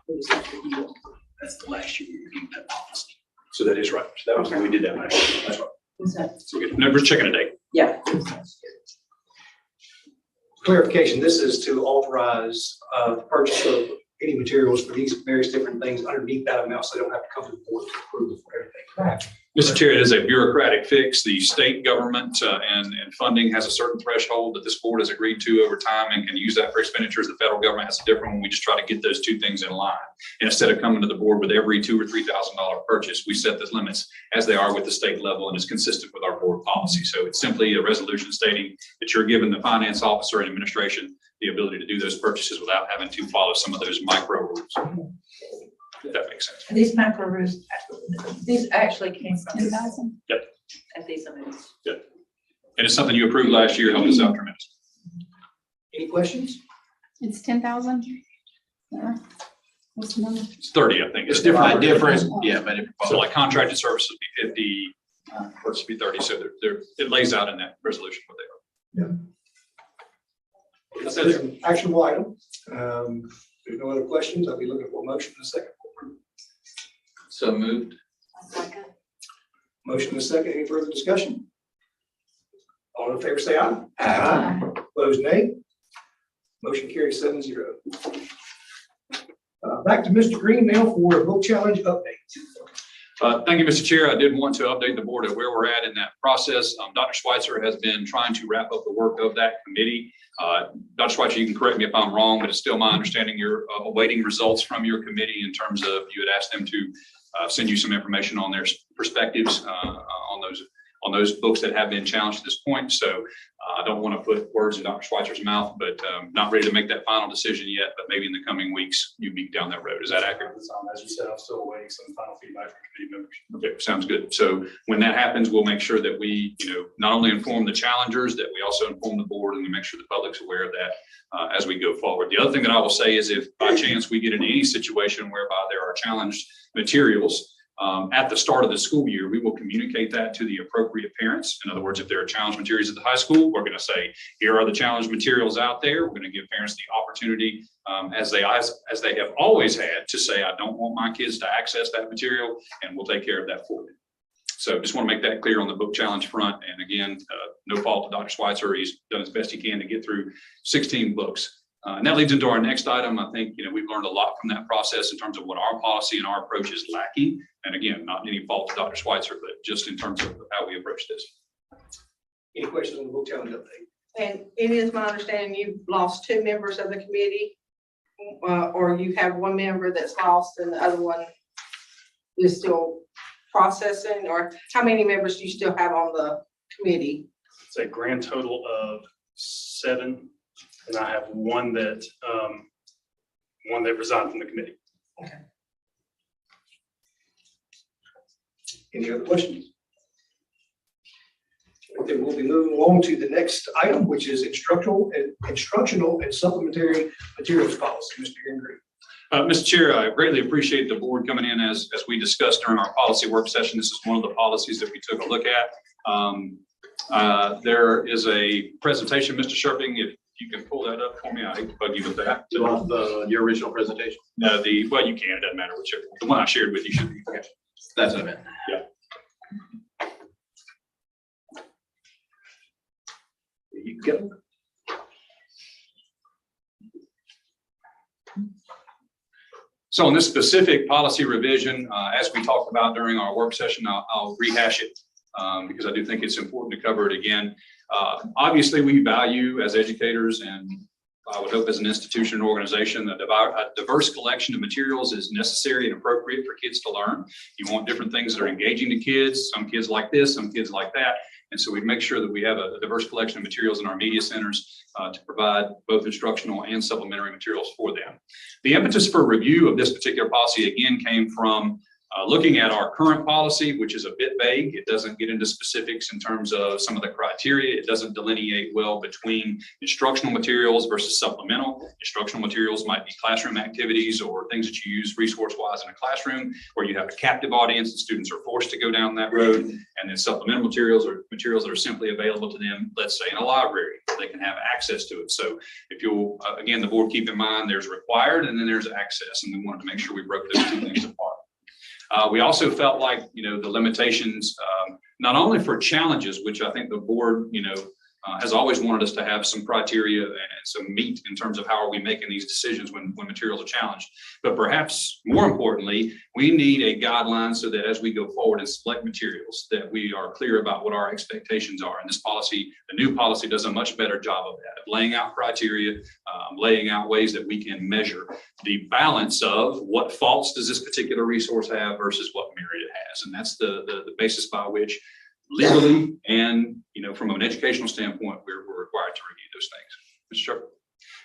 It was like a deal. That's the last year we reviewed that policy. So that is right. So that was when we did that last year. That's right. Was that? So we're checking a date. Yeah. It was last year. Clarification, this is to authorize the purchase of any materials for these various different things underneath that amount, so they don't have to come to the board to approve for everything. Right. Mr. Chair, it is a bureaucratic fix. The state government and funding has a certain threshold that this board has agreed to over time and can use that for expenditures. The federal government has a different one. We just try to get those two things in line. And instead of coming to the board with every $2,000 or $3,000 purchase, we set the limits as they are with the state level and is consistent with our board policy. So it's simply a resolution stating that you're giving the finance officer and administration the ability to do those purchases without having to follow some of those micro rules. If that makes sense. These macro roofs, these actually came from. 10,000? Yep. At these amounts. And it's something you approved last year, helped us out tremendously. Any questions? It's 10,000? What's the number? It's 30, I think. It's By different. difference, yeah, but So like contracted services would be 50, purchase would be 30. So it lays out in that resolution what they are. That's an actionable item. There's no other questions. I'll be looking for a motion in a second. So moved. Motion in a second. Any further discussion? All in favor, say aye. Aye. Opposed, nay. Motion carries 7-0. Back to Mr. Green now for a book challenge update. Thank you, Mr. Chair. I did want to update the board of where we're at in that process. Dr. Schweitzer has been trying to wrap up the work of that committee. Dr. Schweitzer, you can correct me if I'm wrong, but it's still my understanding you're awaiting results from your committee in terms of you had asked them to send you some information on their perspectives on those books that have been challenged at this point. So I don't want to put words in Dr. Schweitzer's mouth, but not ready to make that final decision yet, but maybe in the coming weeks, you be down that road. Is that accurate? As you said, I'm still awaiting some final feedback from committee members. Okay, sounds good. So when that happens, we'll make sure that we, not only inform the challengers, that we also inform the board and we make sure the public's aware of that as we go forward. The other thing that I will say is if by chance we get into any situation whereby there are challenged materials at the start of the school year, we will communicate that to the appropriate parents. In other words, if there are challenged materials at the high school, we're going to say, here are the challenged materials out there. We're going to give parents the opportunity, as they have always had, to say, I don't want my kids to access that material, and we'll take care of that for them. So just want to make that clear on the book challenge front. And again, no fault to Dr. Schweitzer. He's done as best he can to get through 16 books. And that leads into our next item. I think, we've learned a lot from that process in terms of what our policy and our approach is lacking. And again, not any fault to Dr. Schweitzer, but just in terms of how we approach this. Any questions on the book challenge update? And it is my understanding you've lost 2 members of the committee, or you have 1 member that's lost and the other one is still processing, or how many members do you still have on the committee? It's a grand total of 7, and I have one that resigned from the committee. Okay. Any other questions? Okay, we'll be moving along to the next item, which is instructional and supplementary materials policy. Mr. Green. Mr. Chair, I greatly appreciate the board coming in as we discussed during our policy work session. This is one of the policies that we took a look at. There is a presentation, Mr. Sherping, if you can pull that up for me, I hate to bug you with that. your original presentation. No, well, you can, it doesn't matter whichever. The one I shared with you should be. Okay. That's what I meant. Yeah. You go. So on this specific policy revision, as we talked about during our work session, I'll rehash it because I do think it's important to cover it again. Obviously, we value as educators, and I would hope as an institution and organization, that a diverse collection of materials is necessary and appropriate for kids to learn. You want different things that are engaging to kids. Some kids like this, some kids like that. And so we make sure that we have a diverse collection of materials in our media centers to provide both instructional and supplementary materials for them. The impetus for review of this particular policy, again, came from looking at our current policy, which is a bit vague. It doesn't get into specifics in terms of some of the criteria. It doesn't delineate well between instructional materials versus supplemental. Instructional materials might be classroom activities or things that you use resource-wise in a classroom, where you have a captive audience and students are forced to go down that road. And then supplemental materials are materials that are simply available to them, let's say in a library, they can have access to it. So if you'll, again, the board keep in mind, there's required and then there's access, and we wanted to make sure we broke those two things apart. We also felt like, the limitations, not only for challenges, which I think the board, has always wanted us to have some criteria and some meat in terms of how are we making these decisions when materials are challenged. But perhaps more importantly, we need a guideline so that as we go forward and select materials, that we are clear about what our expectations are. And this policy, the new policy, does a much better job of that, of laying out criteria, laying out ways that we can measure the balance of what faults does this particular resource have versus what merit it has. And that's the basis by which legally and, from an educational standpoint, we're required to review those things. Mr. Shepherd.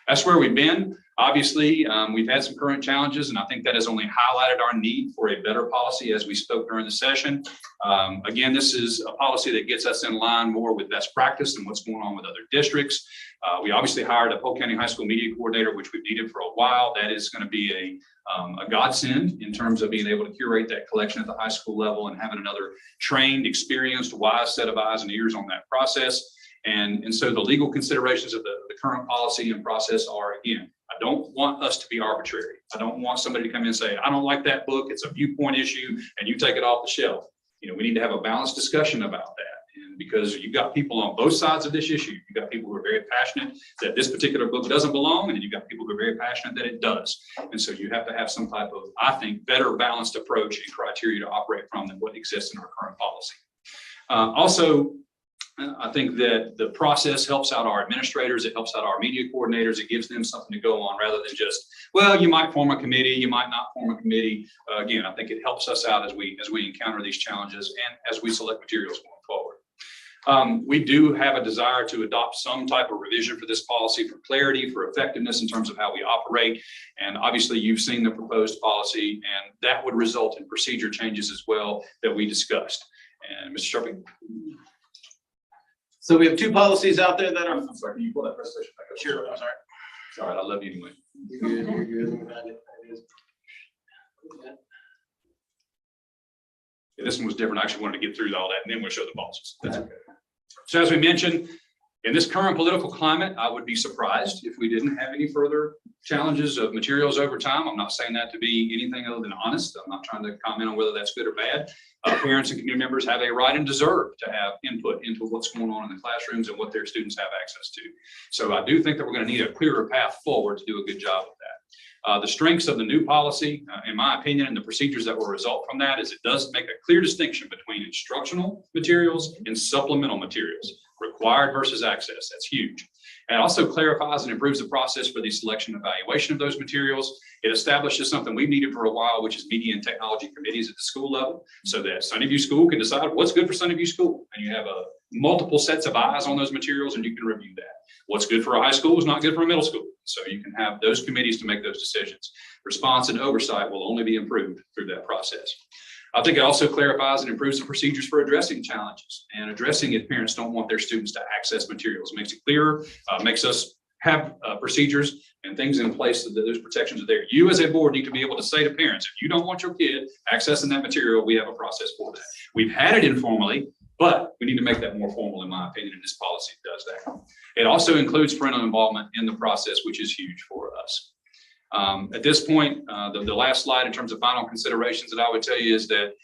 That's where we've been. Obviously, we've had some current challenges, and I think that has only highlighted our need for a better policy as we spoke during the session. Again, this is a policy that gets us in line more with best practice and what's going on with other districts. We obviously hired a Polk County High School media coordinator, which we've needed for a while. That is going to be a godsend in terms of being able to curate that collection at the high school level and having another trained, experienced, wise set of eyes and ears on that process. And so the legal considerations of the current policy and process are, again, I don't want us to be arbitrary. I don't want somebody to come in and say, I don't like that book, it's a viewpoint issue, and you take it off the shelf. We need to have a balanced discussion about that. And because you've got people on both sides of this issue, you've got people who are very passionate that this particular book doesn't belong, and you've got people who are very passionate that it does. And so you have to have some type of, I think, better balanced approach and criteria to operate from than what exists in our current policy. Also, I think that the process helps out our administrators. It helps out our media coordinators. It gives them something to go on rather than just, well, you might form a committee, you might not form a committee. Again, I think it helps us out as we encounter these challenges and as we select materials going forward. We do have a desire to adopt some type of revision for this policy for clarity, for effectiveness in terms of how we operate. And obviously you've seen the proposed policy, and that would result in procedure changes as well that we discussed. And Mr. Sharping. So we have two policies out there that are. I'm sorry, can you pull that presentation back up? Sure, I'm sorry. All right, I love you anyway. You're good. Yeah, this one was different. I actually wanted to get through all that and then we'll show the policies. That's okay. So as we mentioned, in this current political climate, I would be surprised if we didn't have any further challenges of materials over time. I'm not saying that to be anything other than honest. I'm not trying to comment on whether that's good or bad. Parents and community members have a right and deserve to have input into what's going on in the classrooms and what their students have access to. So I do think that we're going to need a clearer path forward to do a good job of that. The strengths of the new policy, in my opinion, and the procedures that will result from that is it does make a clear distinction between instructional materials and supplemental materials, required versus access. That's huge. And it also clarifies and improves the process for the selection and evaluation of those materials. It establishes something we've needed for a while, which is media and technology committees at the school level, so that Sunny View School can decide what's good for Sunny View School. And you have multiple sets of eyes on those materials, and you can review that. What's good for a high school is not good for a middle school. So you can have those committees to make those decisions. Response and oversight will only be improved through that process. I think it also clarifies and improves the procedures for addressing challenges and addressing if parents don't want their students to access materials. It makes it clearer, makes us have procedures and things in place so that those protections are there. You as a board need to be able to say to parents, if you don't want your kid accessing that material, we have a process for that. We've had it informally, but we need to make that more formal, in my opinion, and this policy does that. It also includes parental involvement in the process, which is huge for us. At this point, the last slide in terms of final considerations that I would tell you is that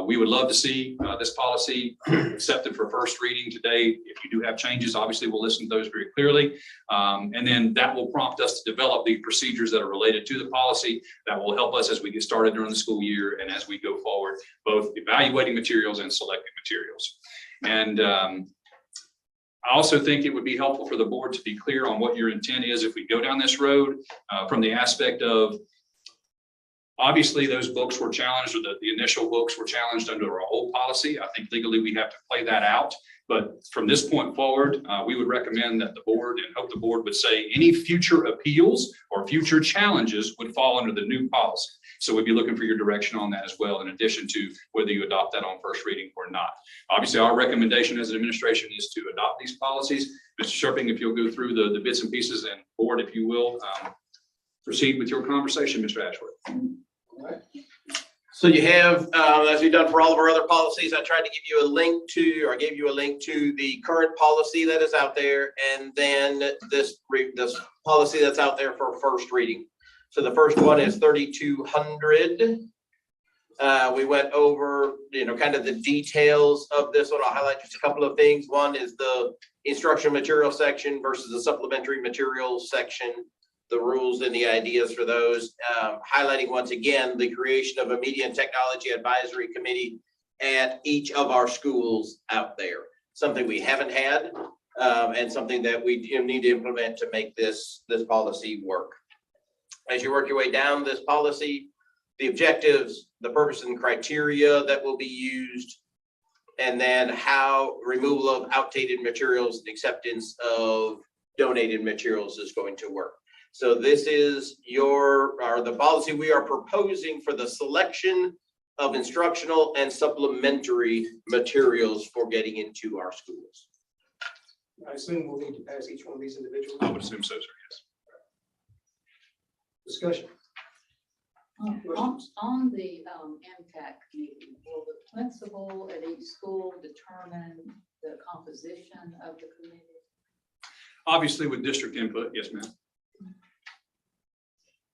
we would love to see this policy accepted for first reading today. If you do have changes, obviously we'll listen to those very clearly. And then that will prompt us to develop the procedures that are related to the policy that will help us as we get started during the school year and as we go forward, both evaluating materials and selecting materials. And I also think it would be helpful for the board to be clear on what your intent is if we go down this road from the aspect of, obviously those books were challenged, or the initial books were challenged under our old policy. I think legally we have to play that out. But from this point forward, we would recommend that the board, and hope the board would say any future appeals or future challenges would fall under the new policy. So we'd be looking for your direction on that as well, in addition to whether you adopt that on first reading or not. Obviously, our recommendation as an administration is to adopt these policies. Mr. Sharping, if you'll go through the bits and pieces, and board, if you will, proceed with your conversation, Mr. Ashworth. So you have, as we've done for all of our other policies, I tried to give you a link to, or gave you a link to the current policy that is out there, and then this policy that's out there for first reading. So the first one is 3200. We went over, kind of the details of this one. I'll highlight just a couple of things. One is the instructional material section versus the supplementary materials section, the rules and the ideas for those. Highlighting once again, the creation of a media and technology advisory committee at each of our schools out there. Something we haven't had, and something that we need to implement to make this policy work. As you work your way down this policy, the objectives, the purpose and criteria that will be used, and then how removal of outdated materials and acceptance of donated materials is going to work. So this is the policy we are proposing for the selection of instructional and supplementary materials for getting into our schools. I assume we'll need to pass each one of these individually. I would assume so, sir, yes. Discussion. On the MTAC committee, will the principal at each school determine the composition of the committee? Obviously with district input, yes, ma'am.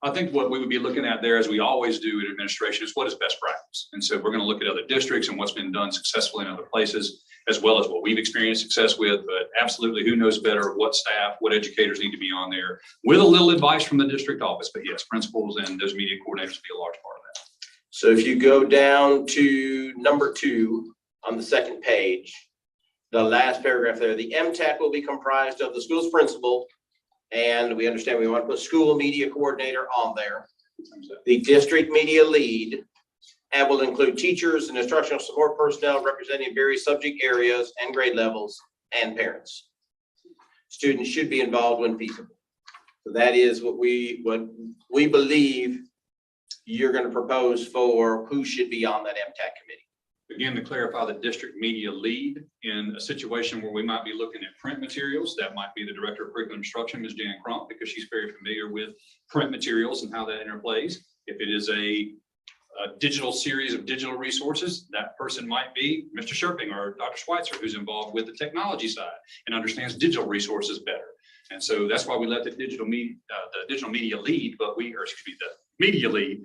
I think what we would be looking at there, as we always do in administration, is what is best practice. And so we're going to look at other districts and what's been done successfully in other places, as well as what we've experienced success with. But absolutely, who knows better what staff, what educators need to be on there, with a little advice from the district office. But yes, principals and those media coordinators will be a large part of that. So if you go down to number 2 on the second page, the last paragraph there, the MTAC will be comprised of the school's principal, and we understand we want to put school media coordinator on there, the district media lead, and will include teachers and instructional support personnel representing various subject areas and grade levels, and parents. Students should be involved when feasible. So that is what we believe you're going to propose for who should be on that MTAC committee. Again, to clarify, the district media lead in a situation where we might be looking at print materials, that might be the director of curriculum instruction, Ms. Jan Crump, because she's very familiar with print materials and how that interplays. If it is a digital series of digital resources, that person might be Mr. Sherping or Dr. Schweitzer, who's involved with the technology side and understands digital resources better. And so that's why we let the digital media lead, the media lead,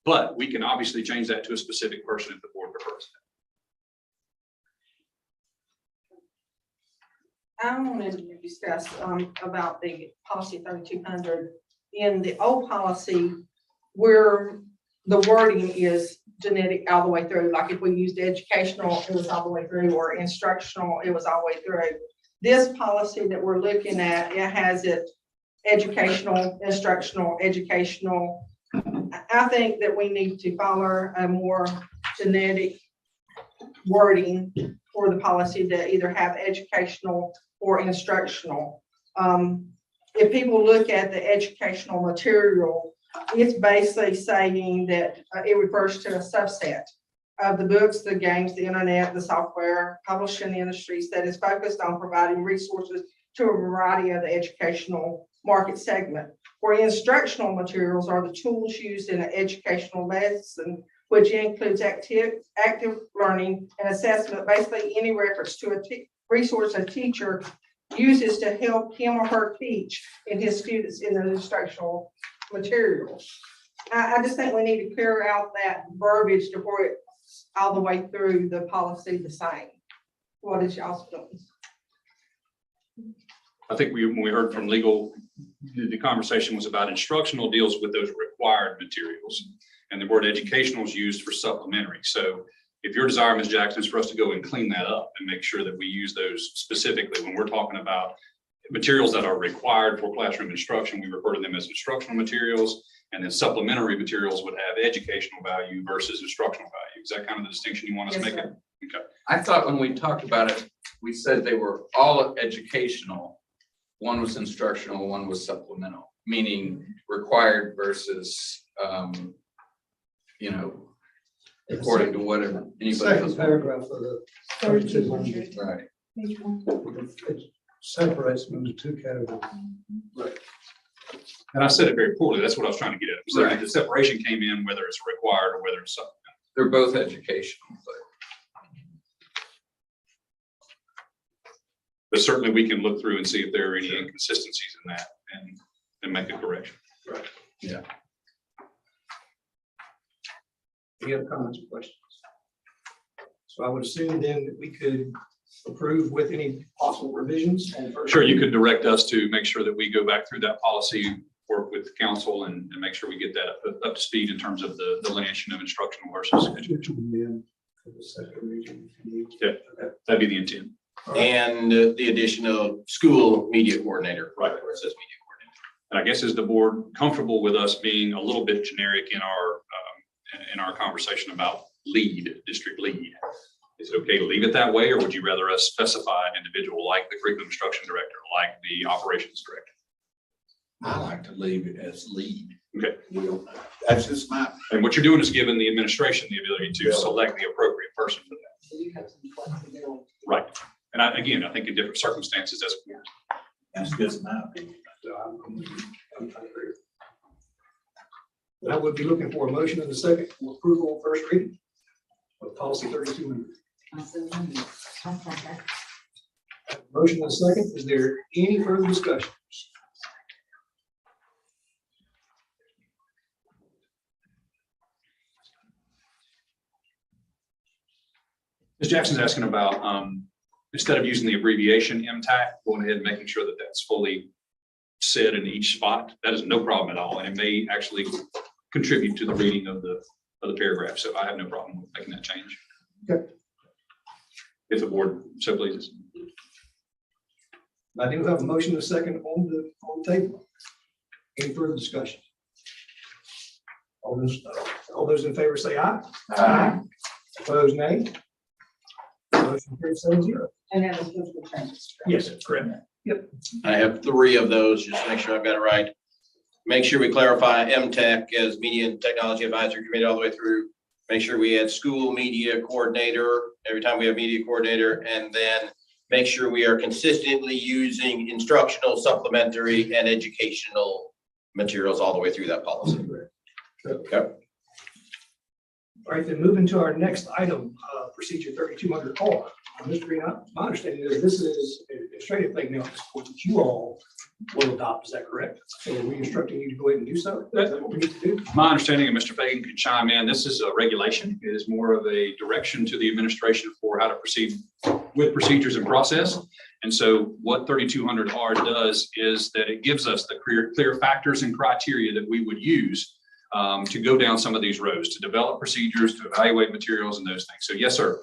but we can obviously change that to a specific person if the board prefers. I wanted to discuss about the policy 3200. In the old policy, where the wording is genetic all the way through, like if we used educational, it was all the way through, or instructional, it was all the way through. This policy that we're looking at, it has it educational, instructional, educational. I think that we need to follow a more genetic wording for the policy to either have educational or instructional. If people look at the educational material, it's basically saying that it refers to a subset of the books, the games, the internet, the software, publishing industries that is focused on providing resources to a variety of the educational market segment. Where instructional materials are the tools used in an educational lesson, which includes active learning and assessment, basically any reference to a resource a teacher uses to help him or her teach in his students in the instructional materials. I just think we need to clear out that verbiage to where it's all the way through the policy the same. What is y'all's feelings? I think when we heard from legal, the conversation was about instructional deals with those required materials, and the word educational is used for supplementary. So if your desire, Ms. Jackson, is for us to go and clean that up and make sure that we use those specifically when we're talking about materials that are required for classroom instruction, we refer to them as instructional materials, and then supplementary materials would have educational value versus instructional value. Is that kind of the distinction you want us to make? Okay. I thought when we talked about it, we said they were all educational. One was instructional, one was supplemental, meaning required versus, according to whatever anybody Second else. paragraph of the 3200. Right. It separates them into two categories. Right. And I said it very poorly. That's what I was trying to get at. So Right. the separation came in whether it's required or whether it's supplemental. They're both educational, But certainly we can look through and see if there are any inconsistencies in that and make a correction. but yeah. Any other comments or questions? So I would assume then that we could approve with any possible revisions on first. Sure, you could direct us to make sure that we go back through that policy, work with the council and make sure we get that up to speed in terms of the delineation of instructional versus educational. For the second reading. Yeah, that'd be the intent. And the addition of school media coordinator. Right. Where it says media coordinator. And I guess is the board comfortable with us being a little bit generic in our conversation about district lead? Is it okay to leave it that way, or would you rather us specify an individual like the curriculum instruction director, like the operations director? I like to leave it as lead. Okay. That's just my. And what you're doing is giving the administration the ability to Yeah. select the appropriate person for that. So you have some flexibility. Right. And again, I think in different circumstances, That's just my opinion. So I'm agree. I would be looking for a motion in a second for approval on first reading of policy 3200. Motion in a second. Is there any further discussion? Ms. Jackson's asking about, instead of using the abbreviation MTAC, going ahead and making sure that that's fully said in each spot. That is no problem at all. And it may actually contribute to the reading of the paragraph. So I have no problem with making that change. Okay. If the board so pleases. I do have a motion in a second on the table. Any further discussion? All those in favor say aye. Aye. Opposed, nay. Motion carries 7-0. And that was supposed to change. Yes, correct. I have 3 of those, just to make sure I've got it right. Make sure we clarify MTech as Media and Technology Advisory Committee all the way through. Make sure we add school media coordinator every time we have media coordinator, and then make sure we are consistently using instructional, supplementary, and educational materials all the way through that policy. Okay. All right, then moving to our next item, procedure 3200R. Mr. Green, my understanding is this is an administrative thing now, that you all will adopt. Is that correct? So are we instructing you to go ahead and do so? Is that what we need to do? My understanding, and Mr. Fagan could chime in, this is a regulation. It is more of a direction to the administration for how to proceed with procedures and process. And so what 3200R does is that it gives us the clear factors and criteria that we would use to go down some of these roads, to develop procedures, to evaluate materials and those things. So yes, sir.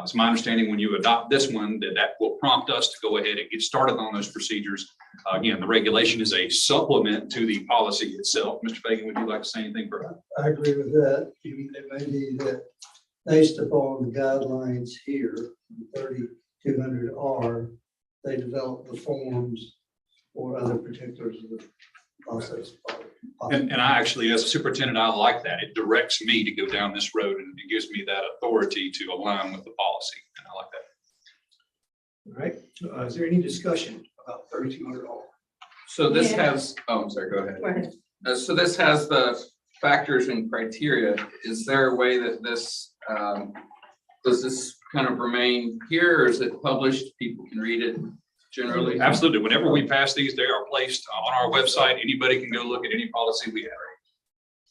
It's my understanding when you adopt this one, that will prompt us to go ahead and get started on those procedures. Again, the regulation is a supplement to the policy itself. Mr. Fagan, would you like to say anything further? I agree with that. It may be that based upon the guidelines here, 3200R, they develop the forms or other particulars of the process. And I actually, as a superintendent, I like that. It directs me to go down this road and it gives me that authority to align with the policy. And I like that. All right. Is there any discussion about 3200R? So this Yeah. has, oh, I'm sorry, go ahead. Go ahead. So this has the factors and criteria. Is there a way that this, does this kind of remain here, or is it published? People can read it generally? Absolutely. Whenever we pass these, they are placed on our website. Anybody can go look at any policy we have.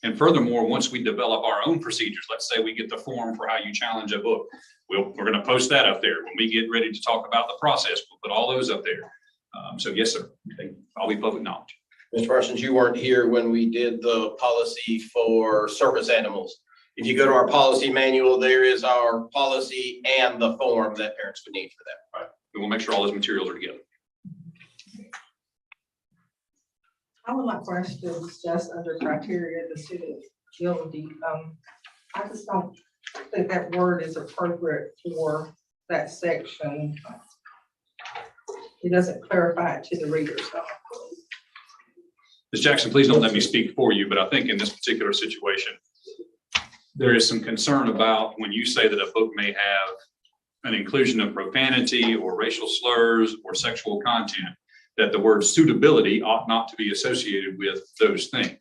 And furthermore, once we develop our own procedures, let's say we get the form for how you challenge a book, we're going to post that up there. When we get ready to talk about the process, we'll put all those up there. So yes, sir. I'll be public knowledge. Mr. Parsons, you weren't here when we did the policy for service animals. If you go to our policy manual, there is our policy and the form that parents would need for that. Right. We will make sure all those materials are together. I would like questions just under criteria, the suitability. I just don't think that word is appropriate for that section. It doesn't clarify it to the reader, so. Ms. Jackson, please don't let me speak for you, but I think in this particular situation, there is some concern about when you say that a book may have an inclusion of profanity or racial slurs or sexual content, that the word suitability ought not to be associated with those things.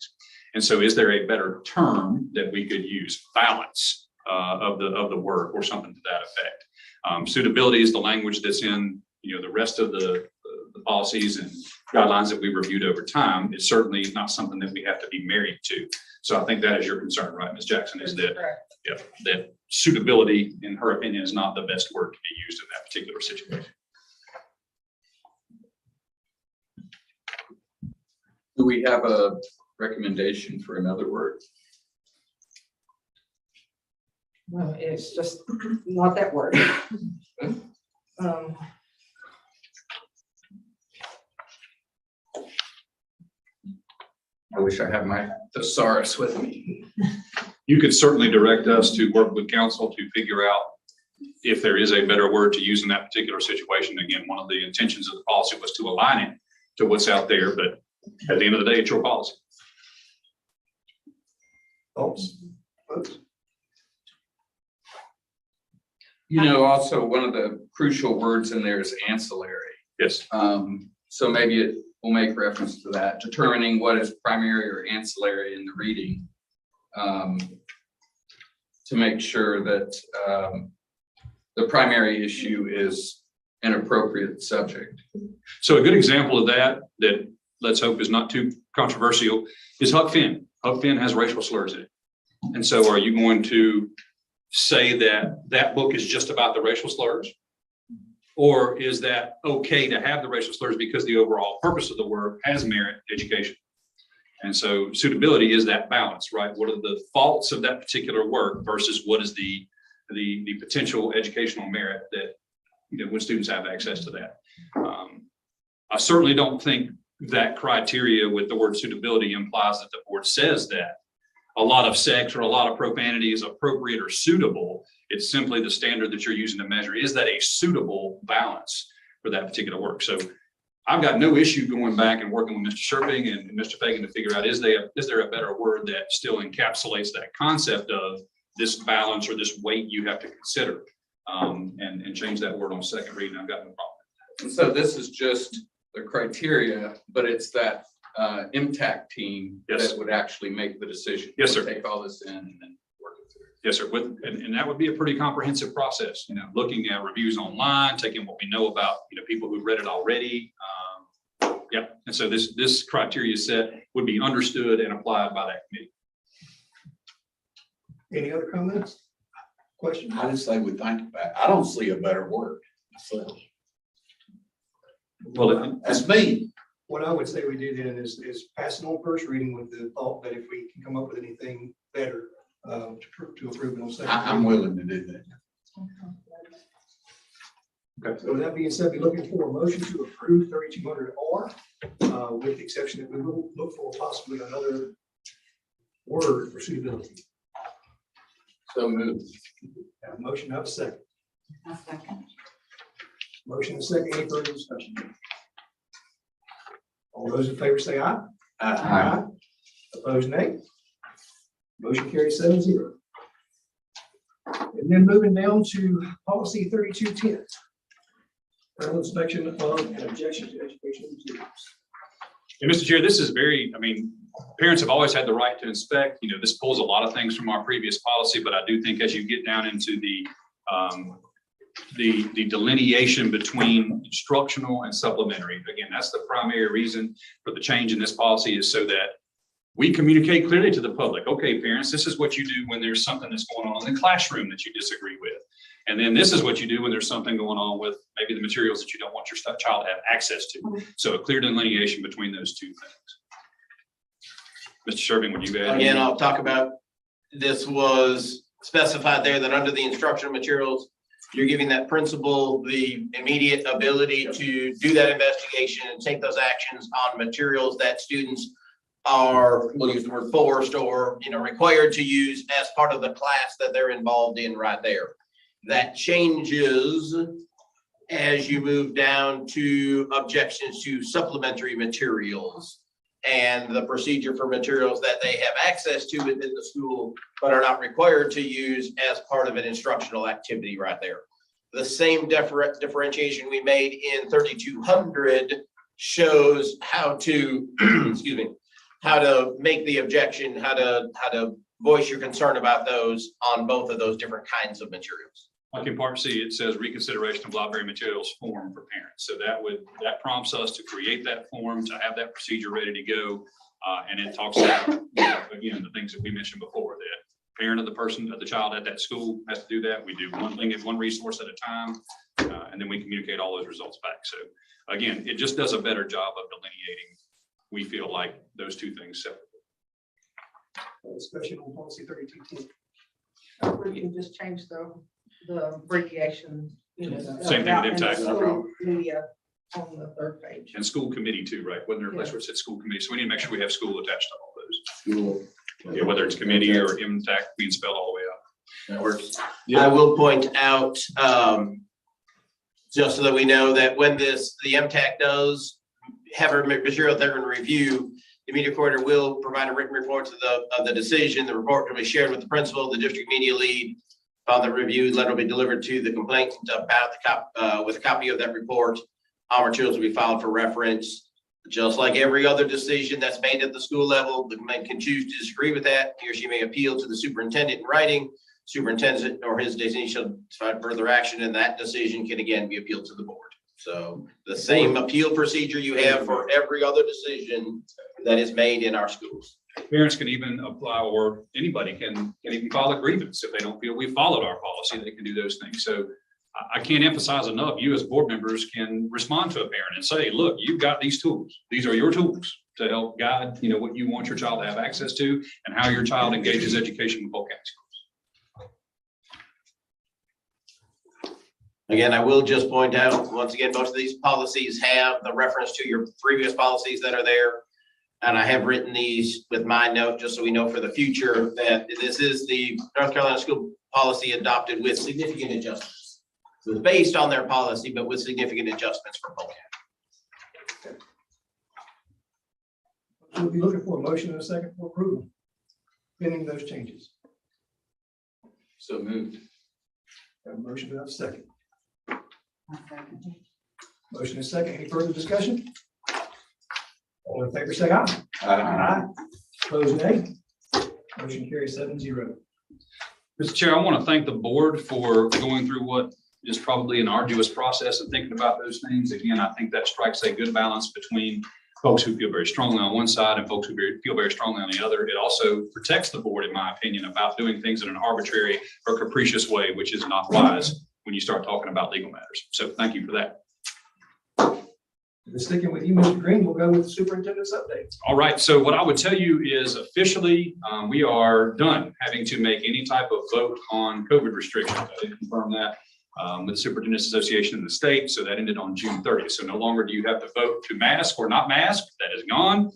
And so is there a better term that we could use? Balance of the word or something to that effect. Suitability is the language that's in the rest of the policies, and guidelines that we reviewed over time. It's certainly not something that we have to be married to. So I think that is your concern, right, Ms. Jackson, is that, yeah, that suitability, in her opinion, is not the best word to be used in that particular situation. Do we have a recommendation for another word? Well, it's just not that word. I wish I had my thesaurus with me. You could certainly direct us to work with council to figure out if there is a better word to use in that particular situation. Again, one of the intentions of the policy was to align it to what's out there, but at the end of the day, it's your policy. Thoughts? Votes? You know, also one of the crucial words in there is ancillary. Yes. So maybe it will make reference to that, determining what is primary or ancillary in the reading. To make sure that the primary issue is an appropriate subject. So a good example of that let's hope is not too controversial is Huck Finn. Huck Finn has racial slurs in it. And so are you going to say that that book is just about the racial slurs? Or is that okay to have the racial slurs because the overall purpose of the work has merit education? And so suitability is that balance, right? What are the faults of that particular work versus what is the potential educational merit that, you know, when students have access to that. I certainly don't think that criteria with the word suitability implies that the board says that a lot of sex or a lot of profanity is appropriate or suitable. It's simply the standard that you're using to measure. Is that a suitable balance for that particular work? So I've got no issue going back and working with Mr. Sherping and Mr. Fagan to figure out, is there a better word that still encapsulates that concept of this balance or this weight you have to consider, and change that word on second reading. I've got no problem. So this is just the criteria, but it's that MTAC team Yes. that would actually make the decision. Yes, sir. Take all this in and then work it through. Yes, sir. And that would be a pretty comprehensive process, you know, looking at reviews online, taking what we know about, you know, people who've read it already. Yeah. And so this criteria set would be understood and applied by that committee. Any other comments? Questions? I just say we think about it. I don't see a better word myself. Well, That's me. What I would say we do then is pass it on first reading with the thought that if we can come up with anything better, to approve it on second. I'm willing to do that. Okay, so with that being said, be looking for a motion to approve 3200R, with the exception that we will look for possibly another word for suitability. So moved. Have a motion, have a second. Motion and second, any further discussion? All those in favor say aye. Aye. Opposed, nay. Motion carries 7-0. And then moving down to policy 3210. Federal inspection of and objection to educational materials. And Mr. Chair, this is very, I mean, parents have always had the right to inspect. You know, this pulls a lot of things from our previous policy, but I do think as you get down into the delineation between instructional and supplementary, again, that's the primary reason for the change in this policy, is so that we communicate clearly to the public. Okay, parents, this is what you do when there's something that's going on in the classroom that you disagree with. And then this is what you do when there's something going on with maybe the materials that you don't want your child to have access to. So a clear delineation between those two things. Mr. Sherving, would you add? Again, I'll talk about, this was specified there that under the instructional materials, you're giving that principal the immediate ability to do that investigation and take those actions on materials that students are, we'll use the word forced or, you know, required to use as part of the class that they're involved in right there. That changes as you move down to objections to supplementary materials and the procedure for materials that they have access to within the school, but are not required to use as part of an instructional activity right there. The same differentiation we made in 3200 shows how to, excuse me, how to make the objection, how to voice your concern about those on both of those different kinds of materials. Like in part C, it says reconsideration of library materials form for parents. So that prompts us to create that form, to have that procedure ready to go. And it talks about, again, the things that we mentioned before, that parent of the child at that school has to do that. We do one thing at one resource at a time, and then we communicate all those results back. So again, it just does a better job of delineating, we feel like, those two things separately. Discussion on policy 3210. We can just change the abbreviation. Same thing with MTAC, no problem. Media on the third page. And school committee too, right? Wasn't there a place where it said school committee? So we need to make sure we have school attached to all those. School. Yeah, whether it's committee or MTAC being spelled all the way out. That works. I will point out, just so that we know that when the MTAC does have a material they're going to review, the media coordinator will provide a written report of the decision. The report will be shared with the principal, the district media lead. Following the review, letter will be delivered to the complainant about with a copy of that report. All materials will be filed for reference. Just like every other decision that's made at the school level, the complainant can choose to disagree with that. He or she may appeal to the superintendent in writing. Superintendent or his designee shall decide further action, and that decision can again be appealed to the board. So the same appeal procedure you have for every other decision that is made in our schools. Parents can even apply, or anybody can even file a grievance if they don't feel we followed our policy. They can do those things. So I can't emphasize enough, you as board members can respond to a parent and say, look, you've got these tools. These are your tools to help guide, what you want your child to have access to and how your child engages education with Polk County schools. Again, I will just point out, once again, most of these policies have the reference to your previous policies that are there. And I have written these with my note, just so we know for the future that this is the North Carolina school policy adopted with significant adjustments. So it's based on their policy, but with significant adjustments for Polk County. So we'll be looking for a motion and a second for approval, pending those changes. So moved. Have a motion, do I have a second? Motion is second. Any further discussion? All in favor, say aye. Aye. Opposed, nay. Motion carries 7-0. Mr. Chair, I want to thank the board for going through what is probably an arduous process of thinking about those things. Again, I think that strikes a good balance between folks who feel very strongly on one side and folks who feel very strongly on the other. It also protects the board, in my opinion, about doing things in an arbitrary or capricious way, which is not wise when you start talking about legal matters. So thank you for that. Sticking with you, Mr. Green, we'll go with the superintendent's update. All right. So what I would tell you is officially we are done having to make any type of vote on COVID restrictions. I did confirm that with the Superintendent's Association in the state. So that ended on June 30th. So no longer do you have to vote to mask or not mask. That is gone.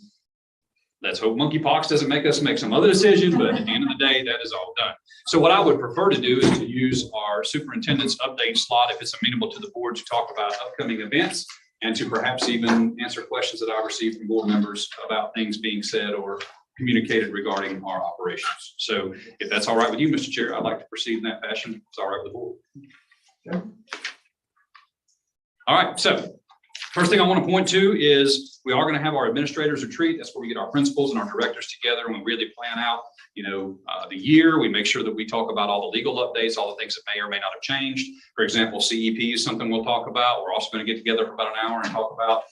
Let's hope monkeypox doesn't make us make some other decision, but at the end of the day, that is all done. So what I would prefer to do is to use our superintendent's update slot, if it's amenable to the board, to talk about upcoming events and to perhaps even answer questions that I received from board members about things being said or communicated regarding our operations. So if that's all right with you, Mr. Chair, I'd like to proceed in that fashion. It's all right with the board. Okay. All right. So first thing I want to point to is we are going to have our administrators retreat. That's where we get our principals and our directors together and we really plan out, the year. We make sure that we talk about all the legal updates, all the things that may or may not have changed. For example, CEP is something we'll talk about. We're also going to get together for about an hour and talk about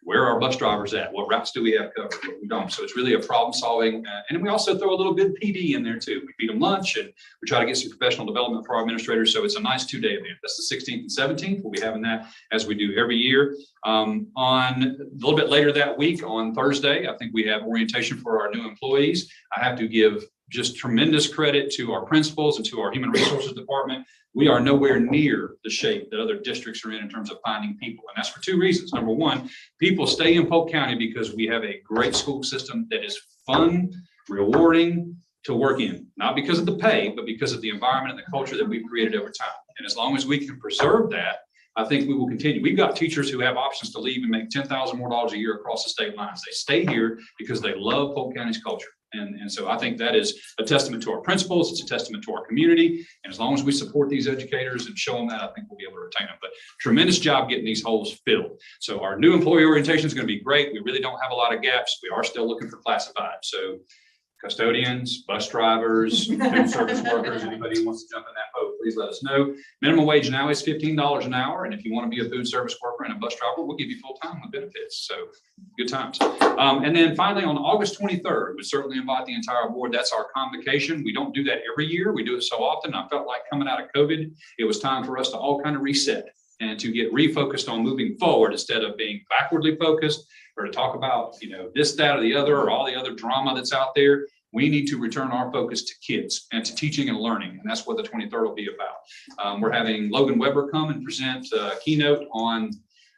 where are bus drivers at? What routes do we have covered? What we don't. So it's really a problem solving. And we also throw a little bit of PD in there too. We feed them lunch and we try to get some professional development for our administrators. So it's a nice 2-day event. That's the 16th and 17th. We'll be having that as we do every year. On a little bit later that week on Thursday, I think we have orientation for our new employees. I have to give just tremendous credit to our principals and to our human resources department. We are nowhere near the shape that other districts are in terms of finding people. And that's for 2 reasons. Number one, people stay in Polk County because we have a great school system that is fun, rewarding to work in, not because of the pay, but because of the environment and the culture that we've created over time. And as long as we can preserve that, I think we will continue. We've got teachers who have options to leave and make $10,000 more a year across the state lines. They stay here because they love Polk County's culture. And so I think that is a testament to our principals. It's a testament to our community. And as long as we support these educators and show them that, I think we'll be able to retain them. But tremendous job getting these holes filled. So our new employee orientation is going to be great. We really don't have a lot of gaps. We are still looking for classified. So custodians, bus drivers, food service workers, anybody who wants to jump in that boat, please let us know. Minimum wage now is $15 an hour. And if you want to be a food service worker and a bus driver, we'll give you full time with benefits. So good times. And then finally, on August 23rd, we certainly invite the entire board. That's our convocation. We don't do that every year. We do it so often. I felt like coming out of COVID, it was time for us to all kind of reset and to get refocused on moving forward instead of being backwardly focused, or to talk about, this, that, or the other, or all the other drama that's out there. We need to return our focus to kids and to teaching and learning. And that's what the 23rd will be about. We're having Logan Weber come and present a keynote on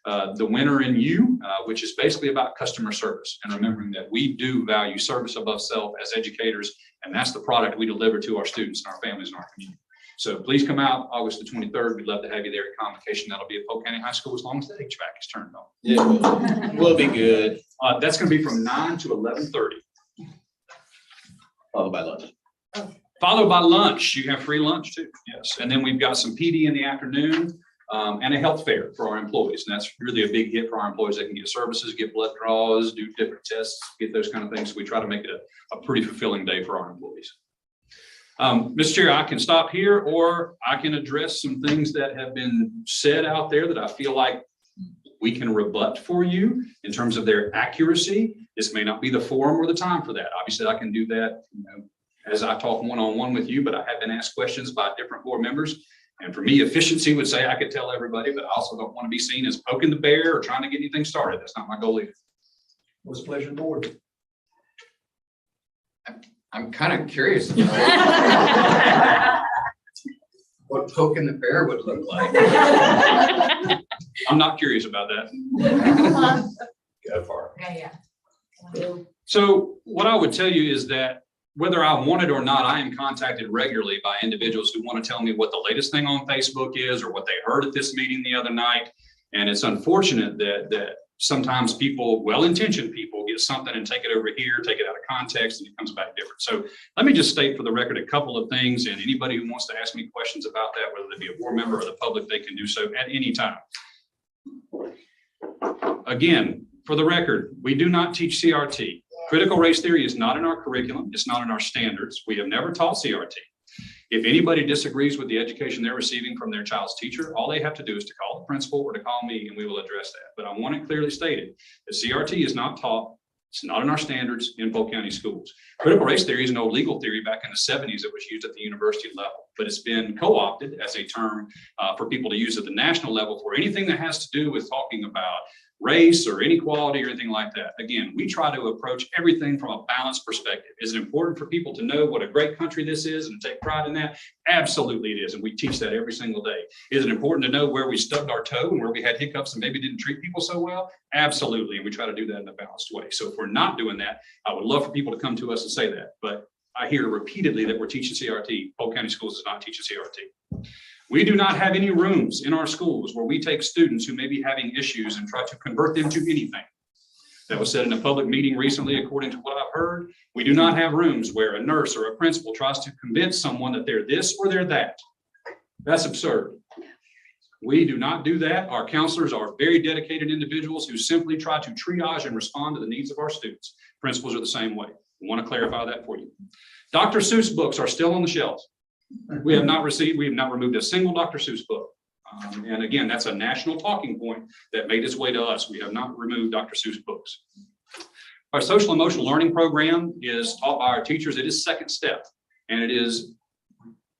the winner in you, which is basically about customer service and remembering that we do value service above self as educators. And that's the product we deliver to our students and our families and our community. So please come out August the 23rd. We'd love to have you there at convocation. That'll be at Polk County High School as long as the HVAC is turned on. Yeah, we'll be good. That's going to be from 9 to 11:30. Followed by lunch. Followed by lunch. You have free lunch too. Yes. And then we've got some PD in the afternoon and a health fair for our employees. And that's really a big hit for our employees. They can get services, get blood draws, do different tests, get those kind of things. So we try to make it a pretty fulfilling day for our employees. Mr. Chair, I can stop here, or I can address some things that have been said out there that I feel like we can rebut for you in terms of their accuracy. This may not be the forum or the time for that. Obviously, I can do that, as I talk one-on-one with you, but I have been asked questions by different board members. And for me, efficiency would say I could tell everybody, but I also don't want to be seen as poking the bear or trying to get anything started. That's not my goal either. What's the pleasure of the board? I'm kind of curious what poking the bear would look like. I'm not curious about that. Go for it. Yeah. So what I would tell you is that whether I want it or not, I am contacted regularly by individuals who want to tell me what the latest thing on Facebook is or what they heard at this meeting the other night. And it's unfortunate that sometimes people, well-intentioned people, get something and take it over here, take it out of context, and it comes back different. So let me just state for the record a couple of things, and anybody who wants to ask me questions about that, whether they be a board member or the public, they can do so at any time. Again, for the record, we do not teach CRT. Critical race theory is not in our curriculum. It's not in our standards. We have never taught CRT. If anybody disagrees with the education they're receiving from their child's teacher, all they have to do is to call the principal or to call me, and we will address that. But I want it clearly stated that CRT is not taught. It's not in our standards in Polk County schools. Critical race theory is an old legal theory back in the 70s that was used at the university level, but it's been co-opted as a term for people to use at the national level for anything that has to do with talking about race or inequality or anything like that. Again, we try to approach everything from a balanced perspective. Is it important for people to know what a great country this is and take pride in that? Absolutely it is, and we teach that every single day. Is it important to know where we stubbed our toe and where we had hiccups and maybe didn't treat people so well? Absolutely, and we try to do that in a balanced way. So if we're not doing that, I would love for people to come to us and say that, but I hear repeatedly that we're teaching CRT. Polk County Schools does not teach a CRT. We do not have any rooms in our schools where we take students who may be having issues and try to convert them to anything. That was said in a public meeting recently, according to what I've heard. We do not have rooms where a nurse or a principal tries to convince someone that they're this or they're that. That's absurd. We do not do that. Our counselors are very dedicated individuals who simply try to triage and respond to the needs of our students. Principals are the same way. I want to clarify that for you. Dr. Seuss books are still on the shelves. We have not removed a single Dr. Seuss book. And again, that's a national talking point that made its way to us. We have not removed Dr. Seuss books. Our social emotional learning program is taught by our teachers. It is second step, and it is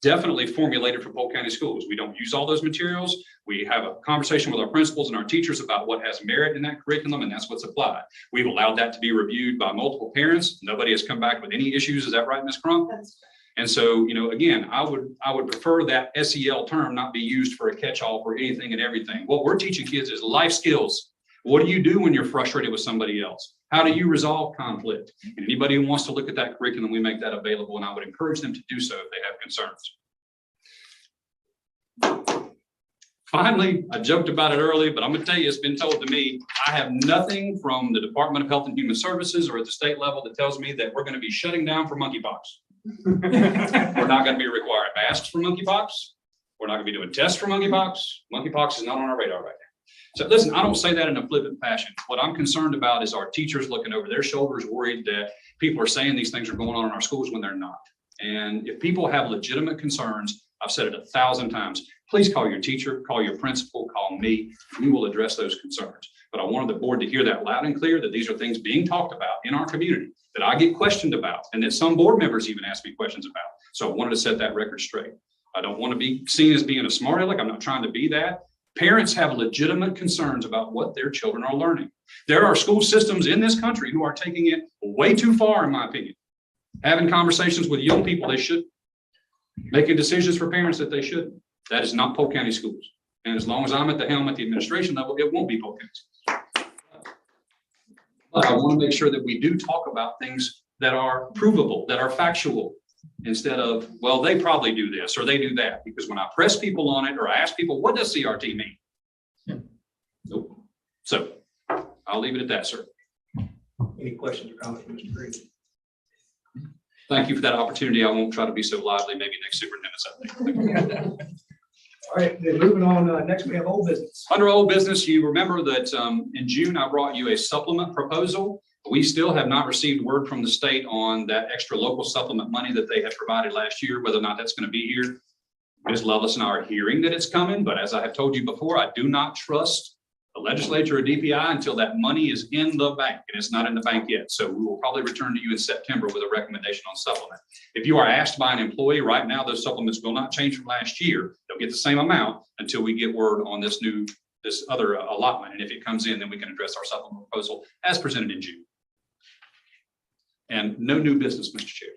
definitely formulated for Polk County schools. We don't use all those materials. We have a conversation with our principals and our teachers about what has merit in that curriculum, and that's what's applied. We've allowed that to be reviewed by multiple parents. Nobody has come back with any issues. Is that right, Ms. Crump? And so, again, I would prefer that SEL term not be used for a catch-all for anything and everything. What we're teaching kids is life skills. What do you do when you're frustrated with somebody else? How do you resolve conflict? And anybody who wants to look at that curriculum, we make that available, and I would encourage them to do so if they have concerns. Finally, I joked about it early, but I'm going to tell you, it's been told to me, I have nothing from the Department of Health and Human Services or at the state level that tells me that we're going to be shutting down for monkeypox. We're not going to be requiring masks for monkeypox. We're not going to be doing tests for monkeypox. Monkeypox is not on our radar right now. So listen, I don't say that in a flippant fashion. What I'm concerned about is our teachers looking over their shoulders, worried that people are saying these things are going on in our schools when they're not. And if people have legitimate concerns, I've said it 1,000 times, please call your teacher, call your principal, call me. We will address those concerns. But I wanted the board to hear that loud and clear, that these are things being talked about in our community, that I get questioned about, and that some board members even ask me questions about. So I wanted to set that record straight. I don't want to be seen as being a smart aleck. I'm not trying to be that. Parents have legitimate concerns about what their children are learning. There are school systems in this country who are taking it way too far, in my opinion. Having conversations with young people they shouldn't. Making decisions for parents that they shouldn't. That is not Polk County schools. And as long as I'm at the helm at the administration level, it won't be Polk County schools. But I want to make sure that we do talk about things that are provable, that are factual, instead of, well, they probably do this or they do that. Because when I press people on it or I ask people, what does CRT mean? Nope. So I'll leave it at that, sir. Any questions or comments from Mr. Green? Thank you for that opportunity. I won't try to be so lively, maybe next superintendent's update. All right, then moving on, next we have old business. Under old business, you remember that in June, I brought you a supplement proposal. We still have not received word from the state on that extra local supplement money that they had provided last year, whether or not that's going to be here. Ms. Lovelace and I are hearing that it's coming, but as I have told you before, I do not trust the legislature or DPI until that money is in the bank, and it's not in the bank yet. So we will probably return to you in September with a recommendation on supplement. If you are asked by an employee right now, those supplements will not change from last year. They'll get the same amount until we get word on this other allotment. And if it comes in, then we can address our supplement proposal as presented in June. And no new business, Mr. Chair.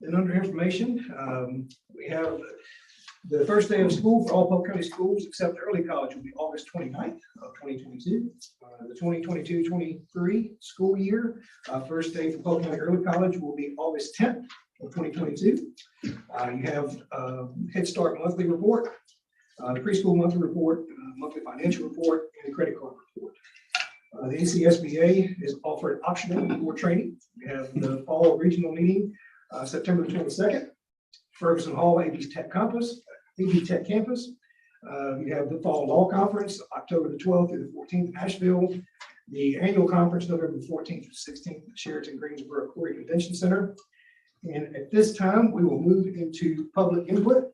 And under information, we have the first day of school for all Polk County schools except early college will be August 29th of 2022. The 2022-23 school year, first day for Polk County early college will be August 10th of 2022. You have Head Start monthly report, the preschool monthly report, monthly financial report, and the credit card report. The NCSBA is offered optional board training. We have the fall regional meeting September 22nd, Ferguson Hall, AV Tech Campus. You have the Fall Law Conference, October the 12th through the 14th in Asheville. The annual conference, November the 14th to 16th at Sheraton Greensboro Quarry Convention Center. And at this time, we will move into public input.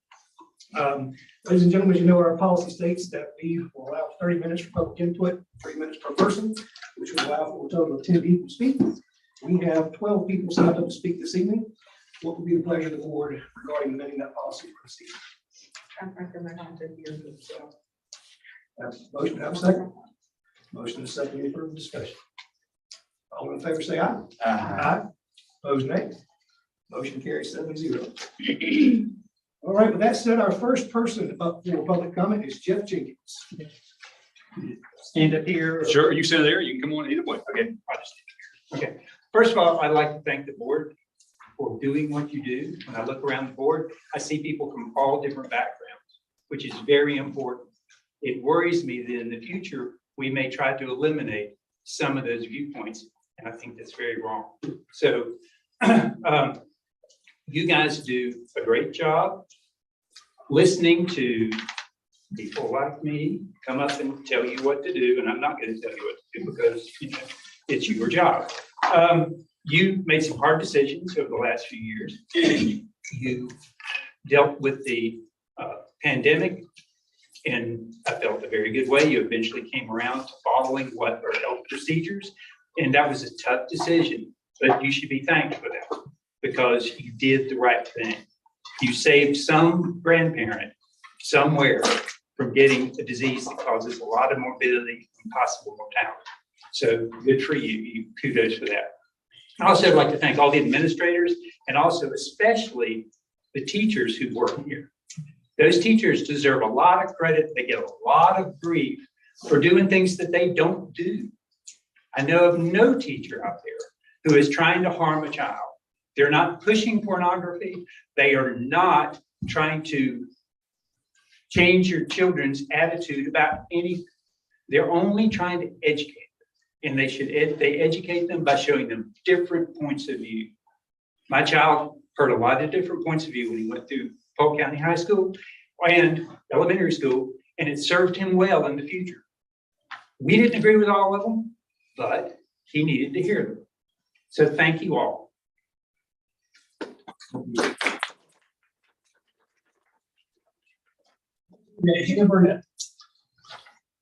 Ladies and gentlemen, you know our policy states that we will allow 30 minutes for public input, 3 minutes per person, which will allow for a total of 10 people to speak. We have 12 people signed up to speak this evening. What would be the pleasure of the board regarding amending that policy for this evening? Motion, have a second. Motion is second, any further discussion? All in favor, say aye. Aye. Opposed, nay. Motion carries 7-0. All right, with that said, our first person up for public comment is Jeff Jenkins. Stand up here. Sure, you sit there, you can come on either way. Okay, I'll just stand here. Okay, first of all, I'd like to thank the board for doing what you do. When I look around the board, I see people from all different backgrounds, which is very important. It worries me that in the future, we may try to eliminate some of those viewpoints, and I think that's very wrong. So you guys do a great job listening to people like me come up and tell you what to do, and I'm not going to tell you what to do because it's your job. You made some hard decisions over the last few years. You dealt with the pandemic in, I felt, a very good way. You eventually came around to following what are health procedures, and that was a tough decision, but you should be thanked for that because you did the right thing. You saved some grandparent somewhere from getting a disease that causes a lot of morbidity and possible mortality. So good for you. Kudos for that. I also like to thank all the administrators and also especially the teachers who work here. Those teachers deserve a lot of credit. They get a lot of grief for doing things that they don't do. I know of no teacher out there who is trying to harm a child. They're not pushing pornography. They are not trying to change your children's attitude about anything. They're only trying to educate. And they educate them by showing them different points of view. My child heard a lot of different points of view when he went through Polk County High School and elementary school, and it served him well in the future. We didn't agree with all of them, but he needed to hear them. So thank you all. Gina Burnett.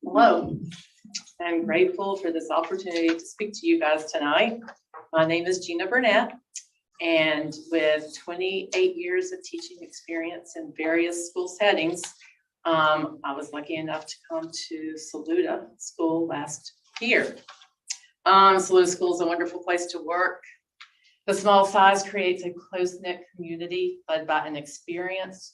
Hello. I'm grateful for this opportunity to speak to you guys tonight. My name is Gina Burnett, and with 28 years of teaching experience in various school settings, I was lucky enough to come to Saluda School last year. Saluda School is a wonderful place to work. The small size creates a close-knit community led by an experienced,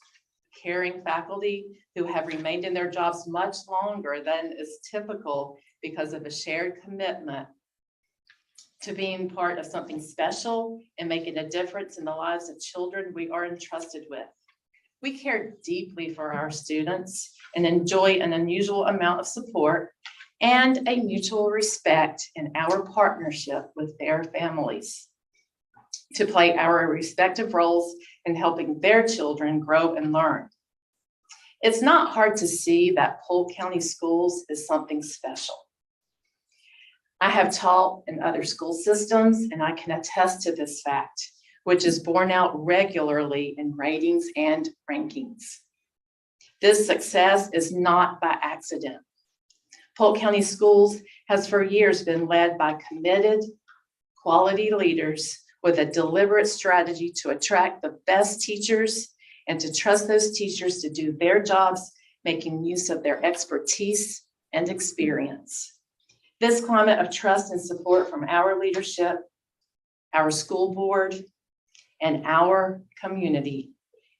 caring faculty who have remained in their jobs much longer than is typical because of a shared commitment to being part of something special and making a difference in the lives of children we are entrusted with. We care deeply for our students and enjoy an unusual amount of support and a mutual respect in our partnership with their families to play our respective roles in helping their children grow and learn. It's not hard to see that Polk County Schools is something special. I have taught in other school systems, and I can attest to this fact, which is borne out regularly in ratings and rankings. This success is not by accident. Polk County Schools has for years been led by committed, quality leaders with a deliberate strategy to attract the best teachers and to trust those teachers to do their jobs, making use of their expertise and experience. This climate of trust and support from our leadership, our school board, and our community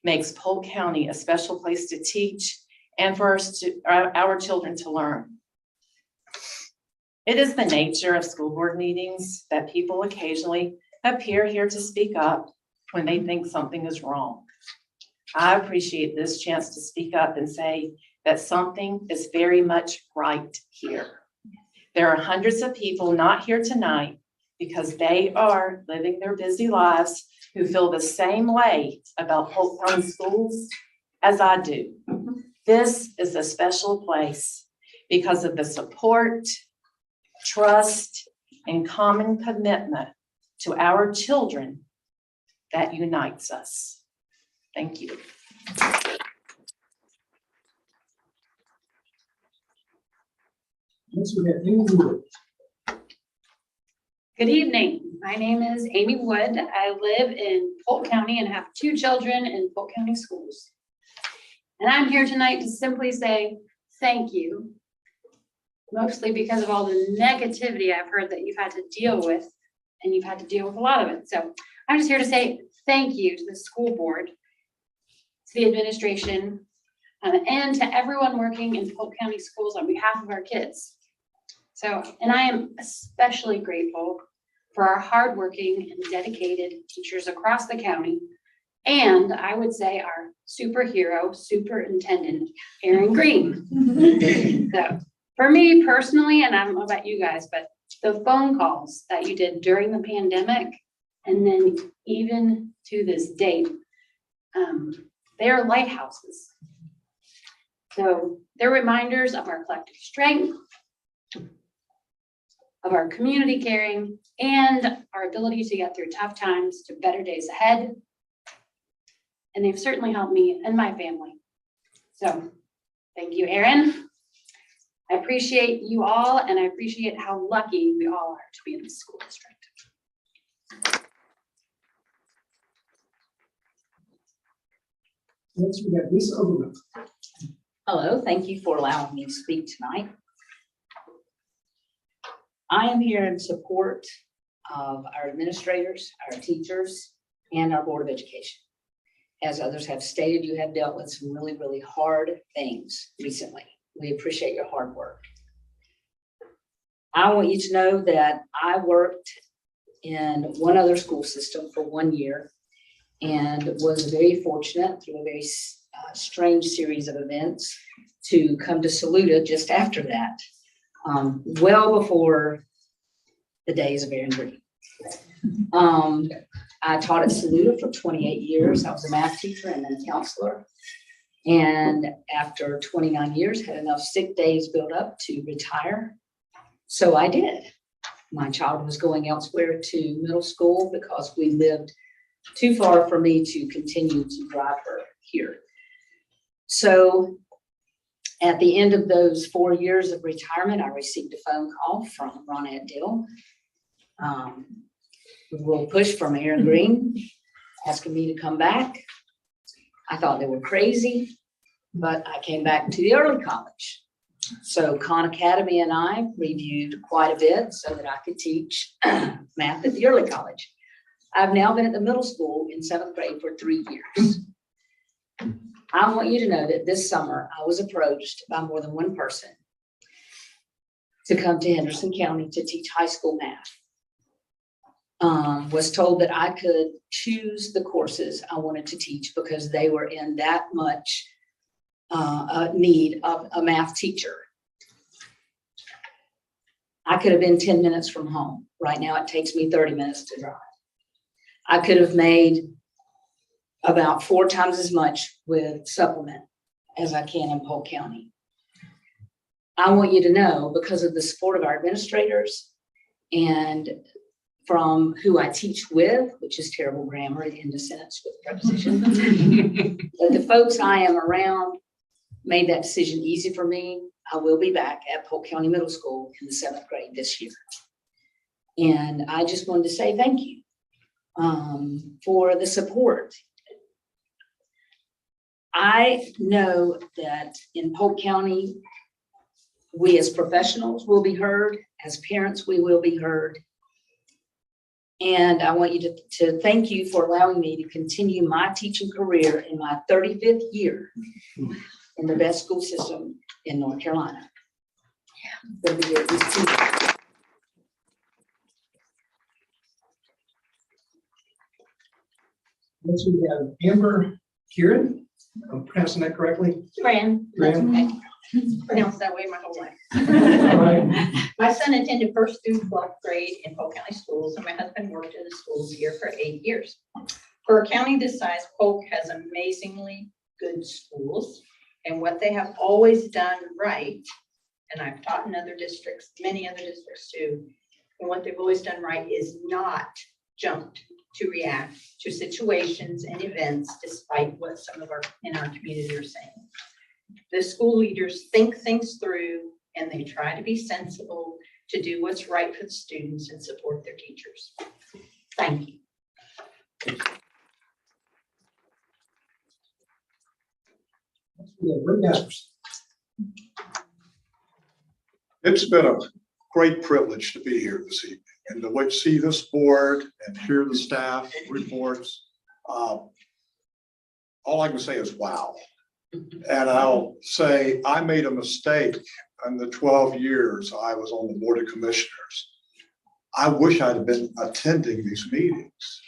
makes Polk County a special place to teach and for our children to learn. It is the nature of school board meetings that people occasionally appear here to speak up when they think something is wrong. I appreciate this chance to speak up and say that something is very much right here. There are hundreds of people not here tonight because they are living their busy lives who feel the same way about Polk County Schools as I do. This is a special place because of the support, trust, and common commitment to our children that unites us. Thank you. Next, we have Amy Wood. Good evening. My name is Amy Wood. I live in Polk County and have 2 children in Polk County schools. And I'm here tonight to simply say thank you, mostly because of all the negativity I've heard that you've had to deal with, and you've had to deal with a lot of it. So I'm just here to say thank you to the school board, to the administration, and to everyone working in Polk County schools on behalf of our kids. So, and I am especially grateful for our hardworking and dedicated teachers across the county. And I would say our superhero superintendent, Aaron Green. So for me personally, and I don't know about you guys, but the phone calls that you did during the pandemic, and then even to this date, they are lighthouses. So they're reminders of our collective strength, of our community caring, and our ability to get through tough times to better days ahead. And they've certainly helped me and my family. So thank you, Aaron. I appreciate you all, and I appreciate how lucky we all are to be in this school district. Next, we have Lisa Overman. Hello, thank you for allowing me to speak tonight. I am here in support of our administrators, our teachers, and our Board of Education. As others have stated, you have dealt with some really, really hard things recently. We appreciate your hard work. I want you to know that I worked in one other school system for 1 year and was very fortunate through a very strange series of events to come to Saluda just after that, well before the days of Aaron Green. I taught at Saluda for 28 years. I was a math teacher and then a counselor. And after 29 years, had enough sick days built up to retire. So I did. my child was going elsewhere to middle school because we lived too far for me to continue to drive her here. So at the end of those 4 years of retirement, I received a phone call from Ronette Dill. A little push from Aaron Green, asking me to come back. I thought they were crazy, but I came back to the early college. So Khan Academy and I reviewed quite a bit so that I could teach math at the early college. I've now been at the middle school in 7th grade for 3 years. I want you to know that this summer I was approached by more than one person to come to Henderson County to teach high school math. Was told that I could choose the courses I wanted to teach because they were in that much need of a math teacher. I could have been 10 minutes from home. Right now, it takes me 30 minutes to drive. I could have made about 4 times as much with supplement as I can in Polk County. I want you to know, because of the support of our administrators and from who I teach with, which is terrible grammar in the sentence with preposition, that the folks I am around made that decision easy for me. I will be back at Polk County Middle School in the 7th grade this year. And I just wanted to say thank you for the support. I know that in Polk County, we as professionals will be heard, as parents, we will be heard. And I want you to thank you for allowing me to continue my teaching career in my 35th year in the best school system in North Carolina. Gonna be here at least 2 years. Next we have Amber Kieran. I'm pronouncing that correctly. Fran. Fran. Pronounced that way my whole life. Right. My son attended 1st through 12th grade in Polk County schools, and my husband worked in the schools here for 8 years. For a county this size, Polk has amazingly good schools, and what they have always done right, and I've taught in other districts, many other districts too, and what they've always done right is not jumped to react to situations and events despite what some of our in our community are saying. The school leaders think things through and they try to be sensible to do what's right for the students and support their teachers. Thank you. Rick Gasperson. It's been a great privilege to be here this evening and to see this board and hear the staff reports. All I can say is wow. And I'll say I made a mistake in the 12 years I was on the Board of Commissioners. I wish I'd have been attending these meetings.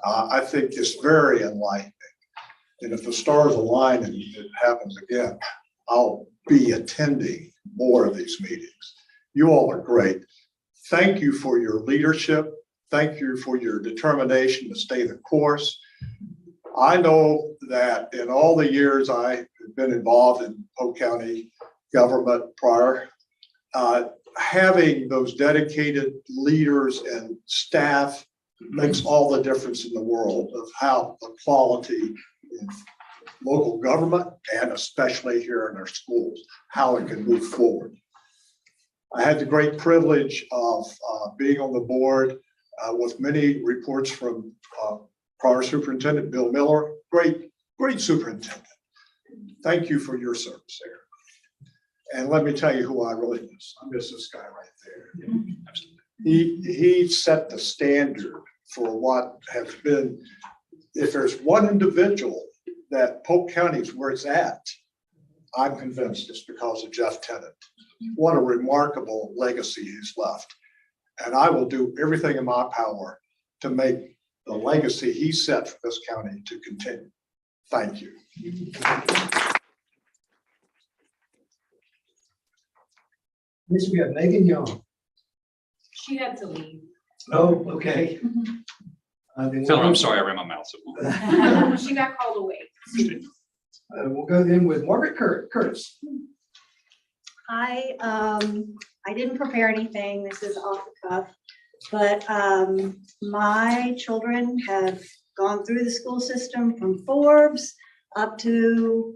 I think it's very enlightening. And if the stars align and it happens again, I'll be attending more of these meetings. You all are great. Thank you for your leadership. Thank you for your determination to stay the course. I know that in all the years I've been involved in Polk County government prior, having those dedicated leaders and staff makes all the difference in the world of how the quality in local government and especially here in our schools, how it can move forward. I had the great privilege of being on the board with many reports from prior Superintendent Bill Miller, great superintendent. Thank you for your service there. And let me tell you who I really miss. I miss this guy right there. He set the standard for what has been, if there's one individual that Polk County is where it's at, I'm convinced it's because of Jeff Tennant. What a remarkable legacy he's left. And I will do everything in my power to make the legacy he set for this county to continue. Thank you. Next we have Megan Young. She had to leave. Oh, okay. Tell her I'm sorry I ran my mouth. She got called away. We'll go then with Margaret Curtis. I I didn't prepare anything. This is off the cuff. But my children have gone through the school system from Forbes up to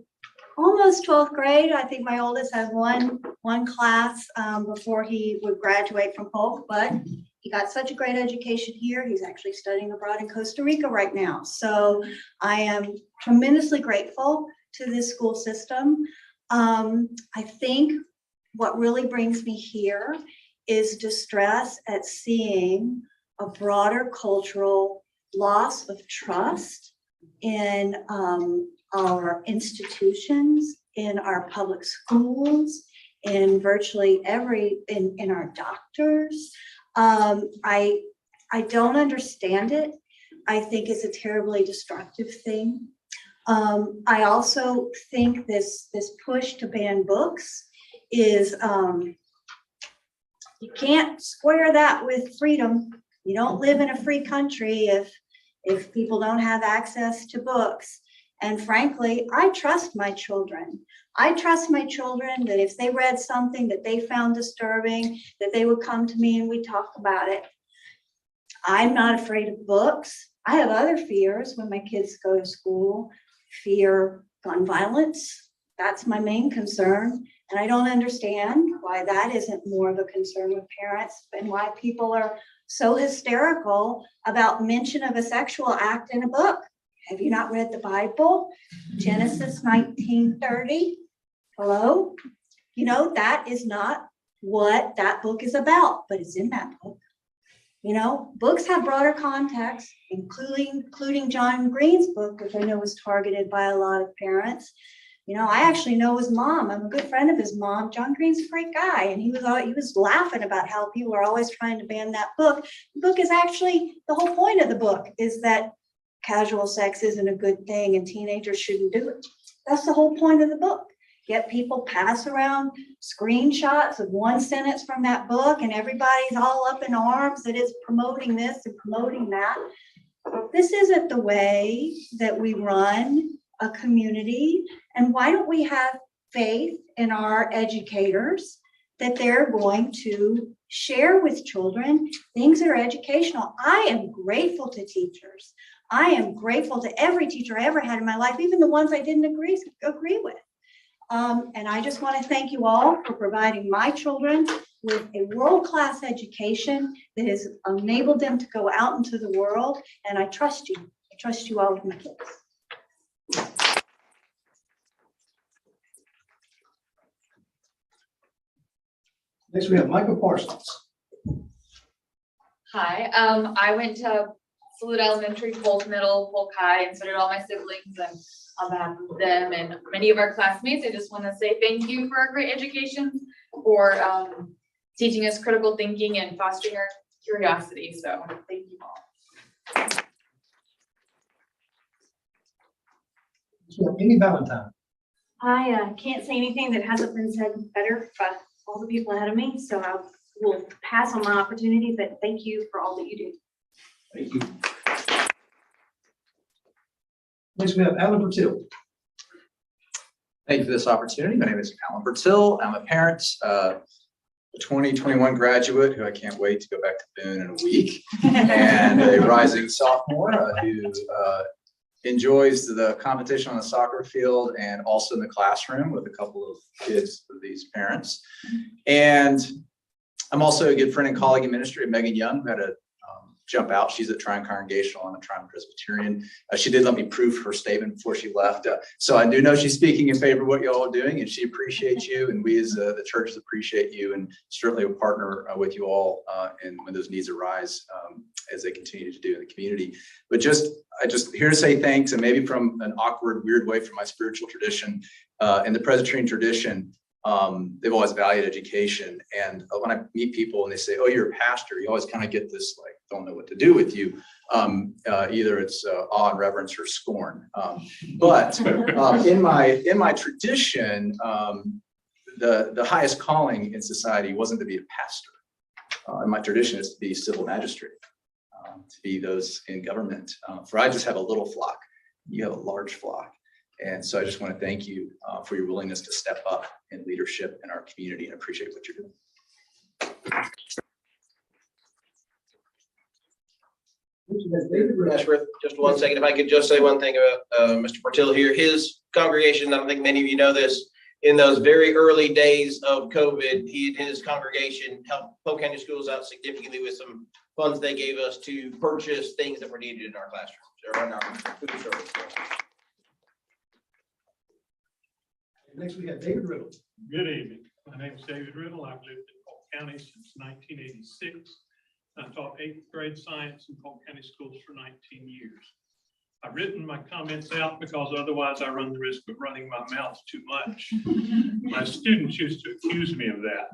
almost 12th grade. I think my oldest has one class before he would graduate from Polk, but he got such a great education here. He's actually studying abroad in Costa Rica right now. So I am tremendously grateful to this school system. I think what really brings me here is distress at seeing a broader cultural loss of trust in our institutions, in our public schools, in virtually in our doctors. I don't understand it. I think it's a terribly destructive thing. I also think this push to ban books is, you can't square that with freedom. You don't live in a free country if people don't have access to books. And frankly, I trust my children. I trust my children that if they read something that they found disturbing, that they would come to me and we'd talk about it. I'm not afraid of books. I have other fears when my kids go to school. Fear gun violence. That's my main concern. And I don't understand why that isn't more of a concern with parents and why people are so hysterical about mention of a sexual act in a book. Have you not read the Bible? Genesis 19:30. Hello? You know, that is not what that book is about, but it's in that book. You know, books have broader context, including John Green's book, which I know was targeted by a lot of parents. You know, I actually know his mom. I'm a good friend of his mom. John Green's a great guy, and he was laughing about how people are always trying to ban that book. The book is actually, the whole point of the book is that casual sex isn't a good thing and teenagers shouldn't do it. That's the whole point of the book. Yet people pass around screenshots of one sentence from that book and everybody's all up in arms that it's promoting this and promoting that. This isn't the way that we run a community. And why don't we have faith in our educators that they're going to share with children things that are educational? I am grateful to teachers. I am grateful to every teacher I ever had in my life, even the ones I didn't agree with. And I just want to thank you all for providing my children with a world-class education that has enabled them to go out into the world. And I trust you. I trust you all with my kids. Next, we have Michael Parsons. Hi, I went to Salute Elementary, Polk Middle, Polk High, and so did all my siblings, and on behalf of them and many of our classmates, I just want to say thank you for our great education, for teaching us critical thinking and fostering our curiosity. So thank you all. So, Amy Valentine. I can't say anything that hasn't been said better by all the people ahead of me, so I will pass on my opportunity, but thank you for all that you do. Thank you. Next, we have Alan Bertil. Thank you for this opportunity. My name is Alan Bertil. I'm a parent, a 2021 graduate who I can't wait to go back to Boone in a week, and a rising sophomore who enjoys the competition on the soccer field and also in the classroom with a couple of kids of these parents. And I'm also a good friend and colleague in ministry of Megan Young, who had a jump out. She's at Trine Congregational. I'm a Trine Presbyterian. She did let me proof her statement before she left. So I do know she's speaking in favor of what you all are doing, and she appreciates you, and we as the churches appreciate you, and certainly will partner with you all and when those needs arise as they continue to do in the community. But I just here to say thanks, and maybe from an awkward, weird way from my spiritual tradition and the Presbyterian tradition. They've always valued education, and when I meet people and they say, "Oh, you're a pastor," you always kind of get this like, "Don't know what to do with you." Either it's awe and reverence or scorn. But in my tradition, the highest calling in society wasn't to be a pastor. In my tradition, is to be civil magistrate, to be those in government. For I just have a little flock. You have a large flock. And so I just want to thank you for your willingness to step up in leadership in our community, and appreciate what you're doing. Ashworth, just 1 second, if I could just say one thing about Mr. Portillo here. His congregation, I don't think many of you know this, in those very early days of COVID, he and his congregation helped Polk County Schools out significantly with some funds they gave us to purchase things that were needed in our classrooms or in our food service. Next, we have David Riddle. Good evening. My name is David Riddle. I've lived in Polk County since 1986. I taught 8th grade science in Polk County schools for 19 years. I've written my comments out because otherwise I run the risk of running my mouth too much. My students used to accuse me of that.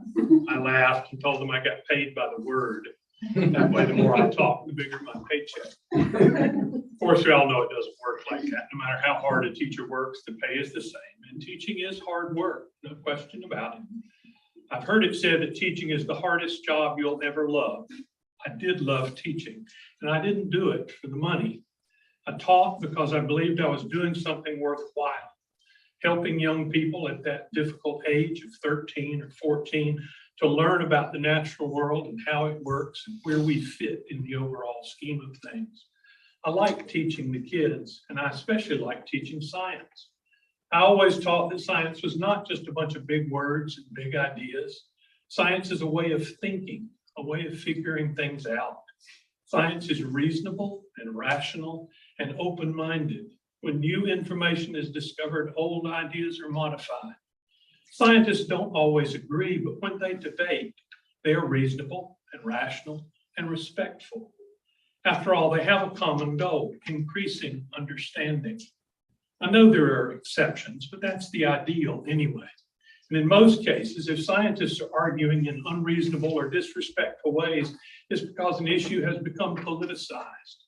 I laughed and told them I got paid by the word. That way, the more I talk, the bigger my paycheck. Of course, we all know it doesn't work like that. No matter how hard a teacher works, the pay is the same. And teaching is hard work, no question about it. I've heard it said that teaching is the hardest job you'll ever love. I did love teaching, and I didn't do it for the money. I taught because I believed I was doing something worthwhile, helping young people at that difficult age of 13 or 14 to learn about the natural world and how it works and where we fit in the overall scheme of things. I like teaching the kids, and I especially like teaching science. I always taught that science was not just a bunch of big words and big ideas. Science is a way of thinking, a way of figuring things out. Science is reasonable and rational and open-minded. When new information is discovered, old ideas are modified. Scientists don't always agree, but when they debate, they are reasonable and rational and respectful. After all, they have a common goal, increasing understanding. I know there are exceptions, but that's the ideal anyway. And in most cases, if scientists are arguing in unreasonable or disrespectful ways, it's because an issue has become politicized.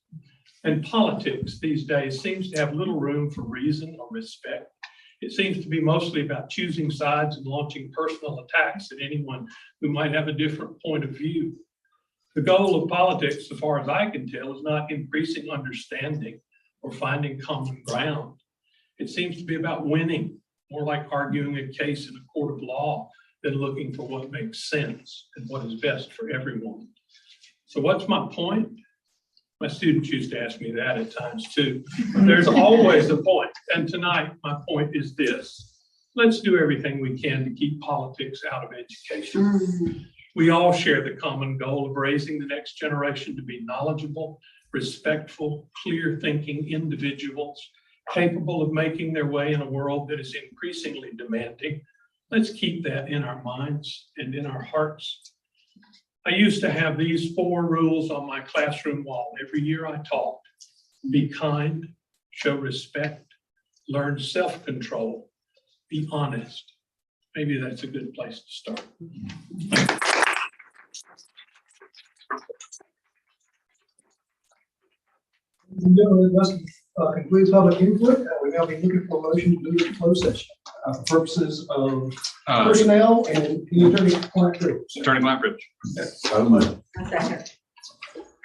And politics these days seems to have little room for reason or respect. It seems to be mostly about choosing sides and launching personal attacks at anyone who might have a different point of view. The goal of politics, so far as I can tell, is not increasing understanding or finding common ground. It seems to be about winning, more like arguing a case in a court of law than looking for what makes sense and what is best for everyone. So what's my point? My students used to ask me that at times too. There's always a point. And tonight, my point is this. Let's do everything we can to keep politics out of education. We all share the common goal of raising the next generation to be knowledgeable, respectful, clear-thinking individuals, capable of making their way in a world that is increasingly demanding. Let's keep that in our minds and in our hearts. I used to have these 4 rules on my classroom wall every year I taught. Be kind, show respect, learn self-control, be honest. Maybe that's a good place to start. Concludes public input. We now be looking for a motion to move to closed session for purposes of personnel and the attorney-client privilege. Attorney-client privilege.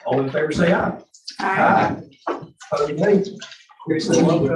All in favor, say aye. Aye. Opposed, nay. Hearing none,